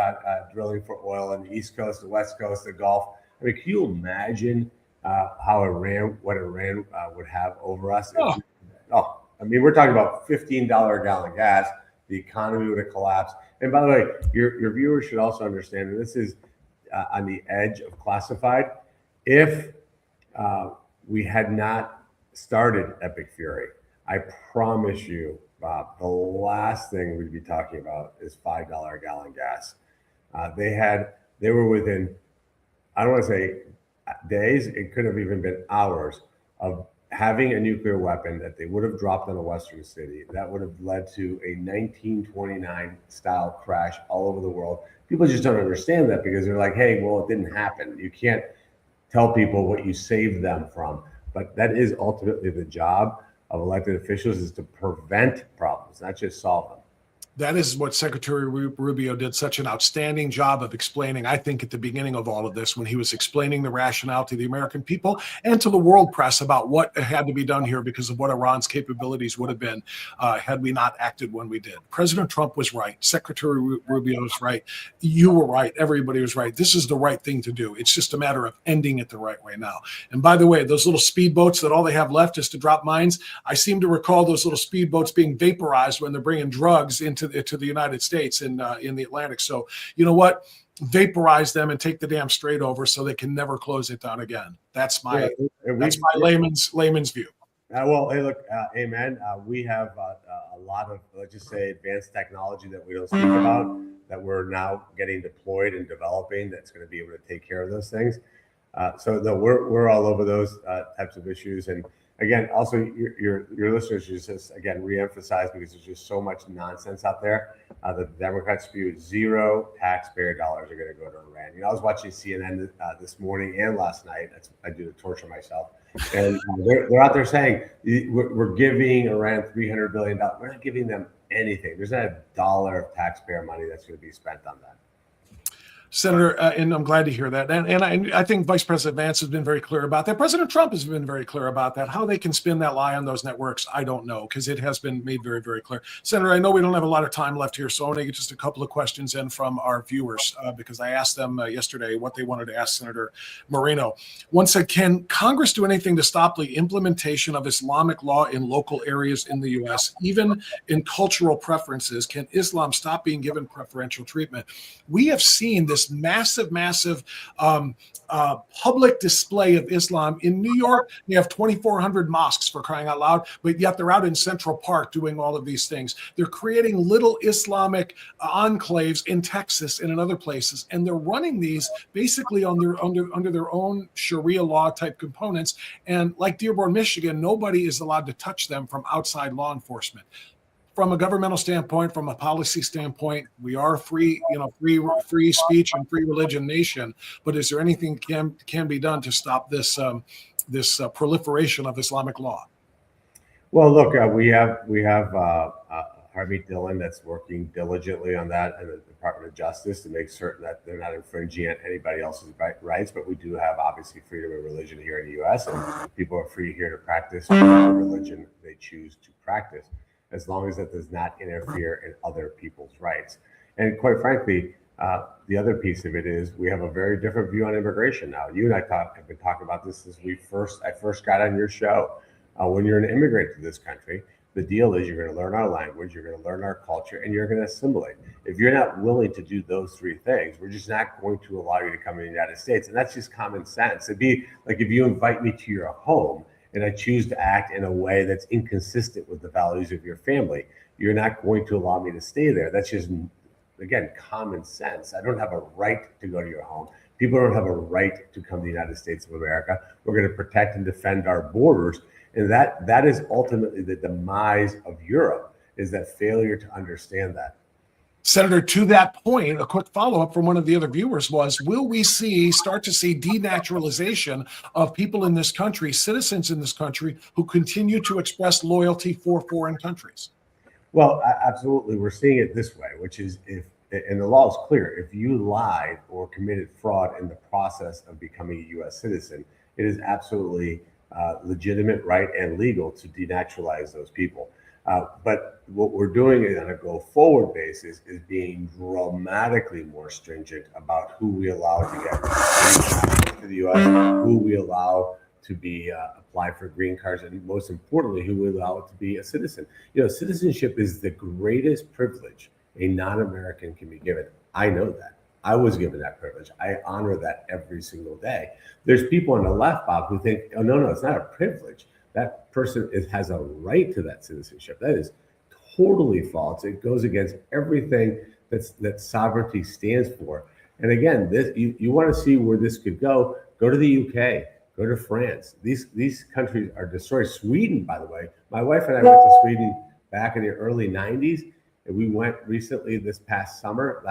drilling for oil on the East Coast, the West Coast, the Gulf. I mean, can you imagine what Iran would have over us? I mean, we're talking about $15 a gallon gas. The economy would have collapsed. And by the way, your viewers should also understand, and this is on the edge of classified, if we had not started Epic Fury, I promise you, Bob, the last thing we'd be talking about is $5 a gallon gas. They were within, I don't want to say days, it could have even been hours of having a nuclear weapon that they would have dropped on a Western city. That would have led to a 1929 style crash all over the world. People just don't understand that because they're like, hey, well, it didn't happen. You can't tell people what you saved them from. But that is ultimately the job of elected officials, is to prevent problems, not just solve them. That is what Secretary Rubio did such an outstanding job of explaining, I think, at the beginning of all of this, when he was explaining the rationale to the American people and to the world press about what had to be done here because of what Iran's capabilities would have been had we not acted when we did. President Trump was right. Secretary Rubio was right. You were right. Everybody was right. This is the right thing to do. It's just a matter of ending it the right way now. And by the way, those little speedboats that all they have left is to drop mines, I seem to recall those little speedboats being vaporized when they're bringing drugs to the United States in the Atlantic. So you know what? Vaporize them and take the damn strait over so they can never close it down again. That's my layman's view. Well, hey, look, amen. We have a lot of, let's just say, advanced technology that we don't speak about that we're now getting deployed and developing that's going to be able to take care of those things. So no, we're all over those types of issues. And again, also your listeners just again reemphasize, because there's just so much nonsense out there. The Democrats spew zero taxpayer dollars are going to go to Iran. You know, I was watching CNN this morning and last night. I do to torture myself, and they're out there saying we're giving Iran $300 billion. We're not giving them anything. There's not a dollar of taxpayer money that's going to be spent on that. Senator, and I'm glad to hear that. And I think Vice President Vance has been very clear about that. President Trump has been very clear about that. How they can spin that lie on those networks, I don't know, because it has been made very, very clear. Senator, I know we don't have a lot of time left here, so I want to get just a couple of questions in from our viewers, because I asked them yesterday what they wanted to ask Senator Moreno. One said, can Congress do anything to stop the implementation of Islamic law in local areas in the U.S., even in cultural preferences? Can Islam stop being given preferential treatment? We have seen this massive public display of Islam in New York. They have 2,400 mosques, for crying out loud, but yet they're out in Central Park doing all of these things. They're creating little Islamic enclaves in Texas and in other places, and they're running these basically under their own Sharia law type components. And like Dearborn, Michigan, nobody is allowed to touch them from outside law enforcement. From a governmental standpoint, from a policy standpoint, we are free speech and free religion nation. But is there anything can be done to stop this proliferation of Islamic law? Well, look, we have Harmeet Dillon that's working diligently on that, and the Department of Justice, to make certain that they're not infringing on anybody else's rights. But we do have obviously freedom of religion here in the U.S., and people are free here to practice whatever religion they choose to practice, as long as it does not interfere in other people's rights. And quite frankly, the other piece of it is we have a very different view on immigration now. You and I have been talking about this since I first got on your show. When you're an immigrant to this country, the deal is you're going to learn our language, you're going to learn our culture, and you're going to assimilate. If you're not willing to do those three things, we're just not going to allow you to come in the United States. And that's just common sense. It'd be like if you invite me to your home and I choose to act in a way that's inconsistent with the values of your family, you're not going to allow me to stay there. That's just, again, common sense. I don't have a right to go to your home. People don't have a right to come to the United States of America. We're going to protect and defend our borders. And that is ultimately the demise of Europe, is that failure to understand that. Senator, to that point, a quick follow-up from one of the other viewers was, will we start to see denaturalization of people in this country, citizens in this country, who continue to express loyalty for foreign countries? Well, absolutely. We're seeing it this way, which is and the law is clear, if you lied or committed fraud in the process of becoming a U.S. citizen, it is absolutely legitimate, right, and legal to denaturalize those people. But what we're doing on a go-forward basis is being dramatically more stringent about who we allow to get to the U.S., who we allow to be apply for green cards, and most importantly, who we allow to be a citizen. You know, citizenship is the greatest privilege a non-American can be given. I know that. I was given that privilege. I honor that every single day. There's people on the left, Bob, who think, oh, no, it's not a privilege. That person has a right to that citizenship. That is totally false. It goes against everything that sovereignty stands for. And again, you want to see where this could go to the UK, go to France. These countries are destroyed. Sweden, by the way, my wife and I went to Sweden back in the early 90s, and we went recently last summer,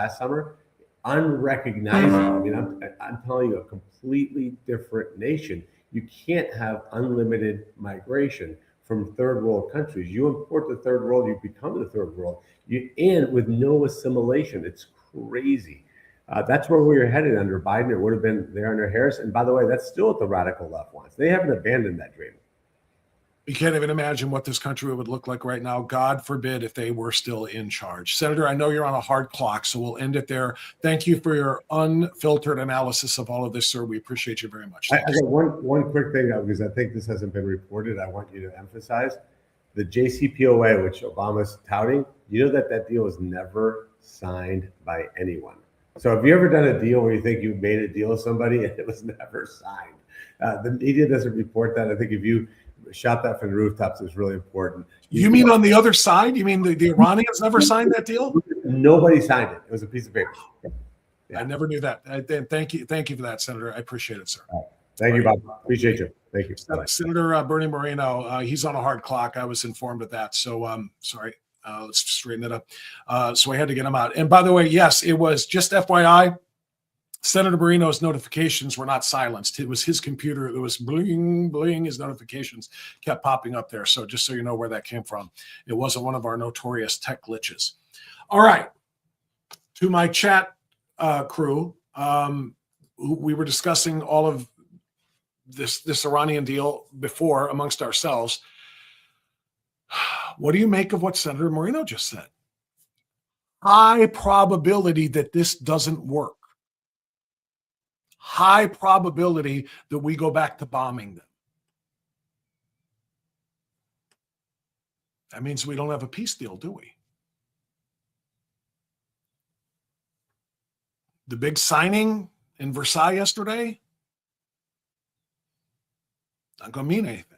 unrecognizable. I mean, I'm telling you, a completely different nation. You can't have unlimited migration from third world countries. You import the third world, you become the third world. and with no assimilation. It's crazy. That's where we were headed under Biden. It would have been there under Harris. And by the way, that's still what the radical left wants. They haven't abandoned that dream. You can't even imagine what this country would look like right now. God forbid if they were still in charge. Senator, I know you're on a hard clock, so we'll end it there. Thank you for your unfiltered analysis of all of this, sir. We appreciate you very much. I got one quick thing, because I think this hasn't been reported. I want you to emphasize the JCPOA, which Obama's touting. You know that deal was never signed by anyone. So have you ever done a deal where you think you made a deal with somebody and it was never signed? The media doesn't report that. I think if you shot that from the rooftops, it's really important. You mean on the other side? You mean the Iranians never signed that deal? Nobody signed it. It was a piece of paper. Yeah. I never knew that. Thank you for that, Senator. I appreciate it, sir. Right. Thank you, Bob. Appreciate you. Thank you. Senator Bernie Moreno, he's on a hard clock. I was informed of that. So sorry. Let's straighten it up. So I had to get him out. And by the way, yes, it was just FYI. Senator Moreno's notifications were not silenced. It was his computer. It was bling, bling. His notifications kept popping up there. So just so you know where that came from, it wasn't one of our notorious tech glitches. All right. To my chat crew, we were discussing all of this Iranian deal before amongst ourselves. What do you make of what Senator Moreno just said? High probability that this doesn't work. High probability that we go back to bombing them. That means we don't have a peace deal, do we? The big signing in Versailles yesterday, not going to mean anything.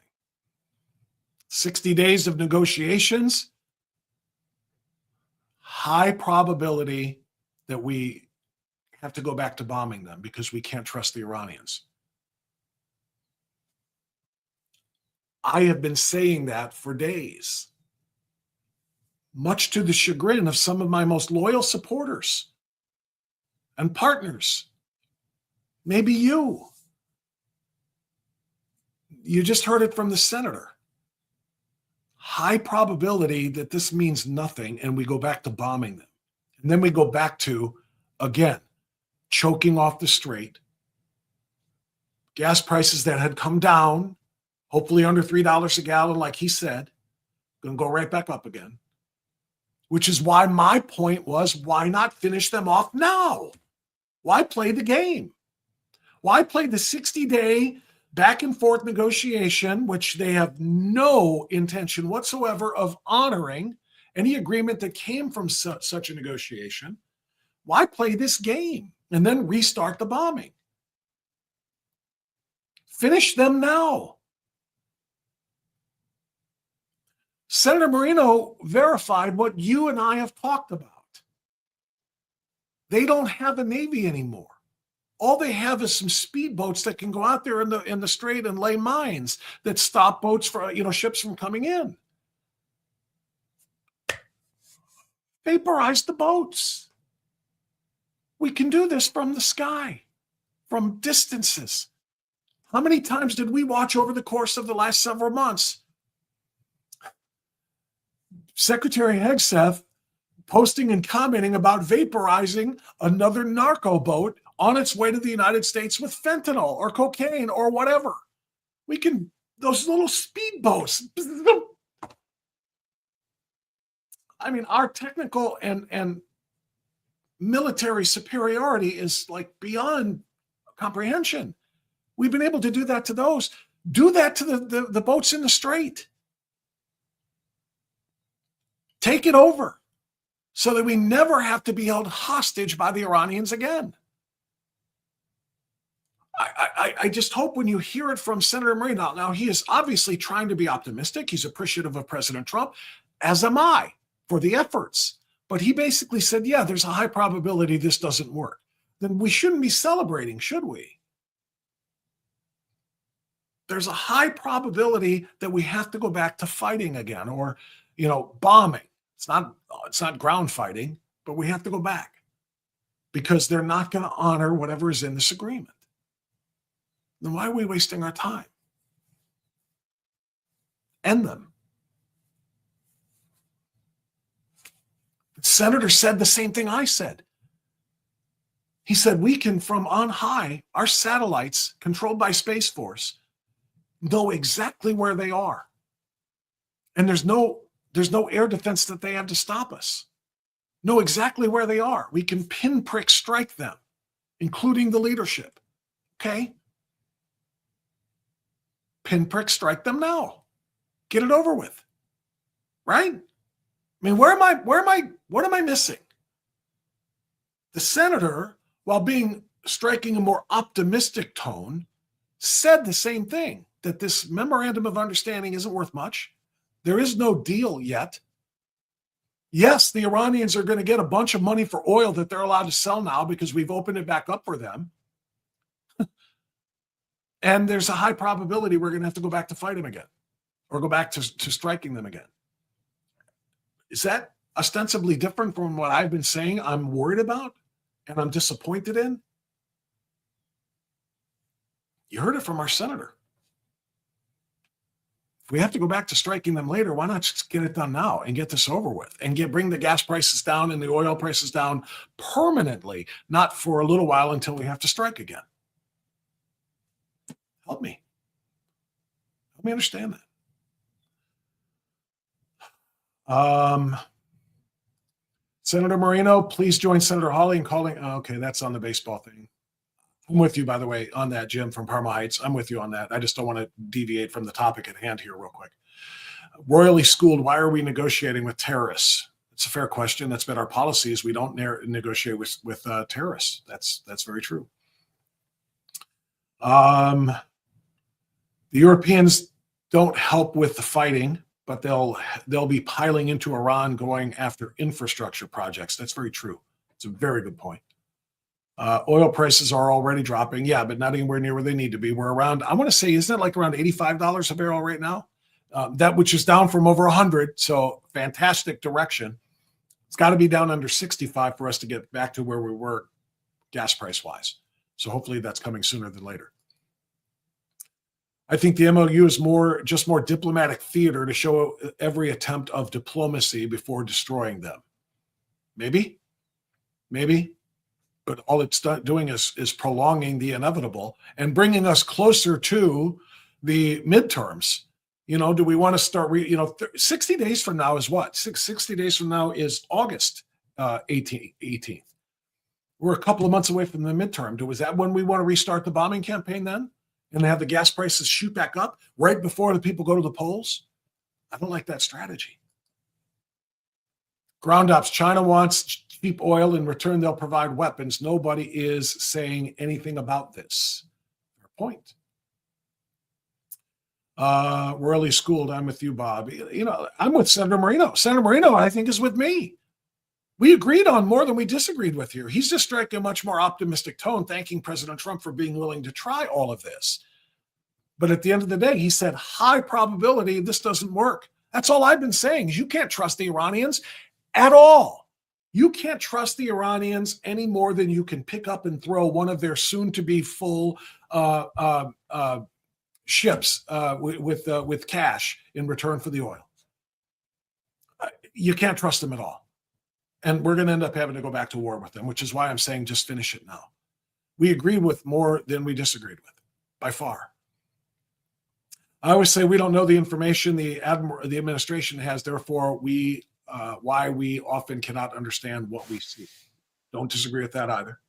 60 days of negotiations, high probability that we have to go back to bombing them because we can't trust the Iranians. I have been saying that for days, much to the chagrin of some of my most loyal supporters and partners. Maybe you. You just heard it from the senator. High probability that this means nothing and we go back to bombing them. And then we go back to, again, choking off the strait. Gas prices that had come down, hopefully under $3 a gallon, like he said, going to go right back up again. Which is why my point was, why not finish them off now? Why play the game? Why play the 60-day back and forth negotiation, which they have no intention whatsoever of honoring any agreement that came from such a negotiation? Why play this game and then restart the bombing? Finish them now. Senator Moreno verified what you and I have talked about. They don't have a Navy anymore. All they have is some speedboats that can go out there in the strait and lay mines that stop boats for ships from coming in. Vaporize the boats. We can do this from the sky, from distances. How many times did we watch over the course of the last several months Secretary Hegseth posting and commenting about vaporizing another narco boat on its way to the United States with fentanyl or cocaine or whatever? We can, those little speedboats. I mean, our technical and military superiority is like beyond comprehension. We've been able to do that to those. Do that to the boats in the strait. Take it over so that we never have to be held hostage by the Iranians again. I just hope when you hear it from Senator Moreno, now he is obviously trying to be optimistic. He's appreciative of President Trump, as am I, for the efforts. But he basically said, yeah, there's a high probability this doesn't work. Then we shouldn't be celebrating, should we? There's a high probability that we have to go back to fighting again or, bombing. It's not ground fighting, but we have to go back because they're not going to honor whatever is in this agreement. Then why are we wasting our time? End them. Senator said the same thing I said. He said, we can, from on high, our satellites controlled by Space Force, know exactly where they are. And there's no air defense that they have to stop us. Know exactly where they are. We can pinprick strike them, including the leadership. Okay? Pinprick strike them now. Get it over with. Right? I mean, what am I missing? The senator, while striking a more optimistic tone, said the same thing, that this memorandum of understanding isn't worth much. There is no deal yet. Yes, the Iranians are going to get a bunch of money for oil that they're allowed to sell now because we've opened it back up for them. And there's a high probability we're going to have to go back to fight them again or go back to striking them again. Is that ostensibly different from what I've been saying I'm worried about and I'm disappointed in? You heard it from our senator. If we have to go back to striking them later, why not just get it done now and get this over with and bring the gas prices down and the oil prices down permanently, not for a little while until we have to strike again? Help me. Help me understand that. Senator Moreno, please join Senator Hawley in calling. Okay, that's on the baseball thing. I'm with you, by the way, on that, Jim from Parma Heights. I'm with you on that. I just don't want to deviate from the topic at hand here real quick. Royally schooled, why are we negotiating with terrorists? It's a fair question. That's been our policies. We don't negotiate with terrorists. That's very true. The Europeans don't help with the fighting, but they'll be piling into Iran going after infrastructure projects. That's very true. It's a very good point. Oil prices are already dropping. Yeah, but not anywhere near where they need to be. We're around, I want to say, isn't it like around $85 a barrel right now? That which is down from over 100. So fantastic direction. It's got to be down under 65 for us to get back to where we were gas price wise. So hopefully that's coming sooner than later. I think the MOU is more diplomatic theater to show every attempt of diplomacy before destroying them. Maybe. But all it's doing is prolonging the inevitable and bringing us closer to the midterms. You know, do we want to start, 60 days from now is what? 60 days from now is August 18th. We're a couple of months away from the midterm. Is that when we want to restart the bombing campaign then? And have the gas prices shoot back up right before the people go to the polls? I don't like that strategy. Ground ops, China wants cheap oil. In return, they'll provide weapons. Nobody is saying anything about this. Fair point. Royally schooled, I'm with you, Bob. I'm with Senator Moreno. Senator Moreno, I think, is with me. We agreed on more than we disagreed with here. He's just striking a much more optimistic tone, thanking President Trump for being willing to try all of this. But at the end of the day, he said, high probability this doesn't work. That's all I've been saying is you can't trust the Iranians at all. You can't trust the Iranians any more than you can pick up and throw one of their soon-to-be full ships with cash in return for the oil. You can't trust them at all. And we're going to end up having to go back to war with them, which is why I'm saying just finish it now. We agreed with more than we disagreed with, by far. I always say we don't know the information the administration has, therefore why we often cannot understand what we see. Don't disagree with that either.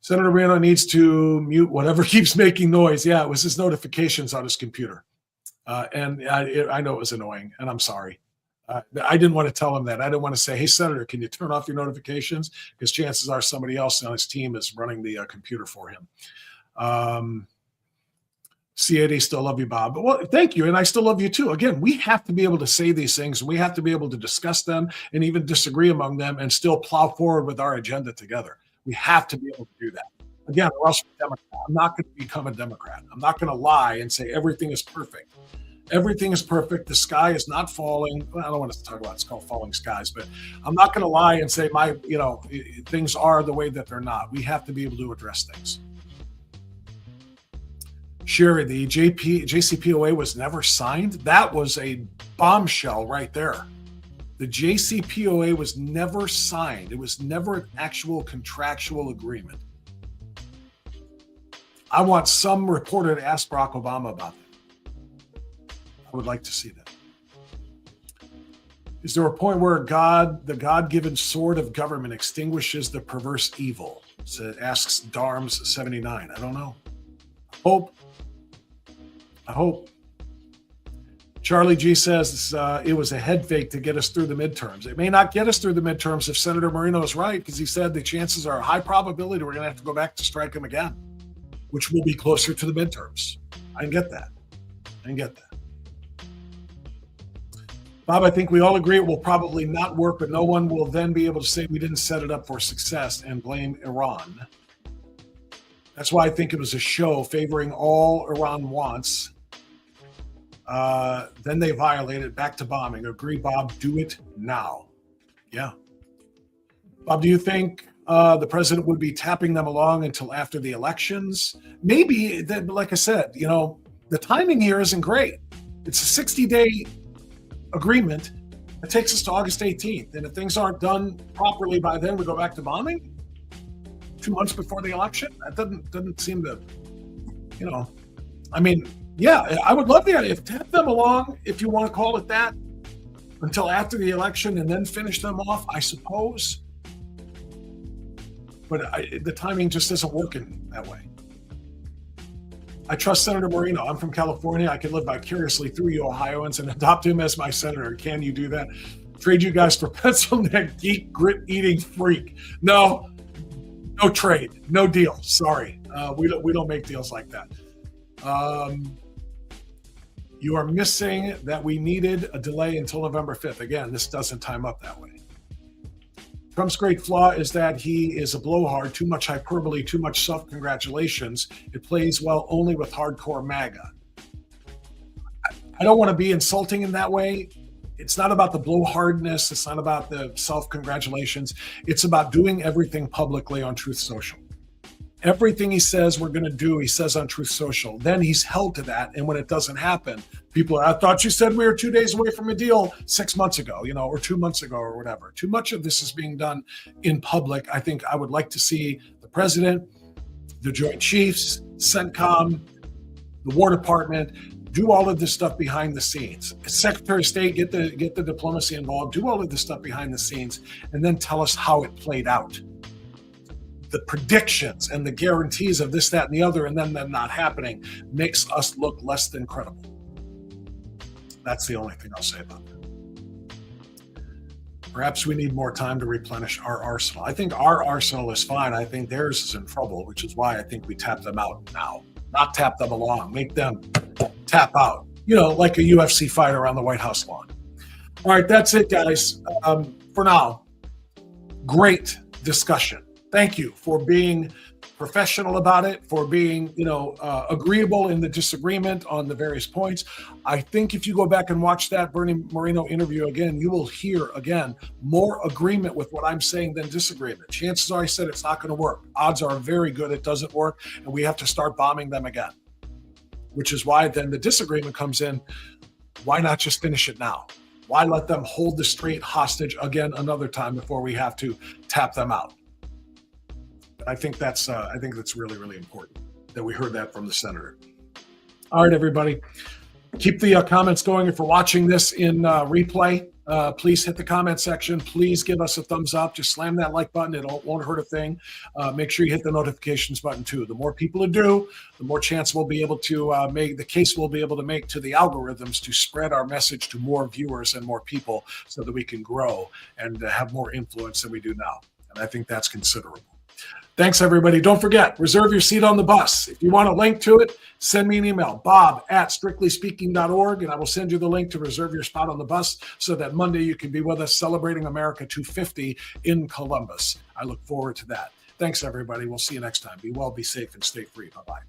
Senator Moreno needs to mute whatever keeps making noise. Yeah, it was his notifications on his computer. And I know it was annoying, and I'm sorry. I didn't want to tell him that. I didn't want to say, hey, Senator, can you turn off your notifications? Because chances are somebody else on his team is running the computer for him. C80, still love you, Bob. Well, thank you. And I still love you too. Again, we have to be able to say these things. We have to be able to discuss them and even disagree among them and still plow forward with our agenda together. We have to be able to do that. Again, or else I'm not going to become a Democrat. I'm not going to lie and say everything is perfect. Everything is perfect. The sky is not falling. Well, I don't want to talk about it's called falling skies, but I'm not going to lie and say things are the way that they're not. We have to be able to address things. Sherry, the JCPOA was never signed. That was a bombshell right there. The JCPOA was never signed. It was never an actual contractual agreement. I want some reporter to ask Barack Obama about that. I would like to see that. Is there a point where God, the God-given sword of government, extinguishes the perverse evil? So it asks Darms79. I don't know. I hope. Charlie G says it was a head fake to get us through the midterms. It may not get us through the midterms if Senator Moreno is right, because he said the chances are a high probability we're going to have to go back to strike him again, which will be closer to the midterms. I can get that. Bob, I think we all agree it will probably not work, but no one will then be able to say we didn't set it up for success and blame Iran. That's why I think it was a show favoring all Iran wants. Then they violate it, back to bombing. Agree, Bob, do it now. Yeah. Bob, do you think the president would be tapping them along until after the elections? Maybe, like I said, the timing here isn't great. It's a 60-day agreement. It takes us to August 18th. And if things aren't done properly by then, we go back to bombing 2 months before the election. That doesn't seem to, yeah, I would love the idea. Tap them along, if you want to call it that, until after the election and then finish them off, I suppose. But the timing just isn't working that way. I trust Senator Moreno. I'm from California. I can live vicariously through you Ohioans and adopt him as my senator. Can you do that? Trade you guys for pencil neck geek grit eating freak. No trade, no deal. Sorry, we don't make deals like that. You are missing that we needed a delay until November 5th. Again, this doesn't time up that way. Trump's great flaw is that he is a blowhard, too much hyperbole, too much self-congratulations. It plays well only with hardcore MAGA. I don't want to be insulting in that way. It's not about the blowhardness. It's not about the self-congratulations. It's about doing everything publicly on Truth Social. Everything he says we're going to do, he says on Truth Social. Then he's held to that. And when it doesn't happen, people are, I thought you said we were 2 days away from a deal 6 months ago, or 2 months ago or whatever. Too much of this is being done in public. I think I would like to see the president, the Joint Chiefs, CENTCOM, the War Department, do all of this stuff behind the scenes. Secretary of State, get the diplomacy involved, do all of this stuff behind the scenes, and then tell us how it played out. The predictions and the guarantees of this, that, and the other, and then them not happening makes us look less than credible. That's the only thing I'll say about that. Perhaps we need more time to replenish our arsenal. I think our arsenal is fine. I think theirs is in trouble, which is why I think we tap them out now. Not tap them along, make them tap out, like a UFC fight around the White House lawn. All right, that's it, guys. For now, great discussion. Thank you for being professional about it, for being, agreeable in the disagreement on the various points. I think if you go back and watch that Bernie Moreno interview again, you will hear, again, more agreement with what I'm saying than disagreement. Chances are I said it's not going to work. Odds are very good it doesn't work, and we have to start bombing them again, which is why then the disagreement comes in. Why not just finish it now? Why let them hold the street hostage again another time before we have to tap them out? I think that's really, really important that we heard that from the senator. All right, everybody, keep the comments going. If you're watching this in replay, please hit the comment section. Please give us a thumbs up. Just slam that like button. It won't hurt a thing. Make sure you hit the notifications button too. The more people who do, the more chance we'll be able to make the case we'll be able to make to the algorithms to spread our message to more viewers and more people so that we can grow and have more influence than we do now. And I think that's considerable. Thanks, everybody. Don't forget, reserve your seat on the bus. If you want a link to it, send me an email, bob@strictlyspeaking.org, and I will send you the link to reserve your spot on the bus so that Monday you can be with us celebrating America 250 in Columbus. I look forward to that. Thanks, everybody. We'll see you next time. Be well, be safe, and stay free. Bye-bye.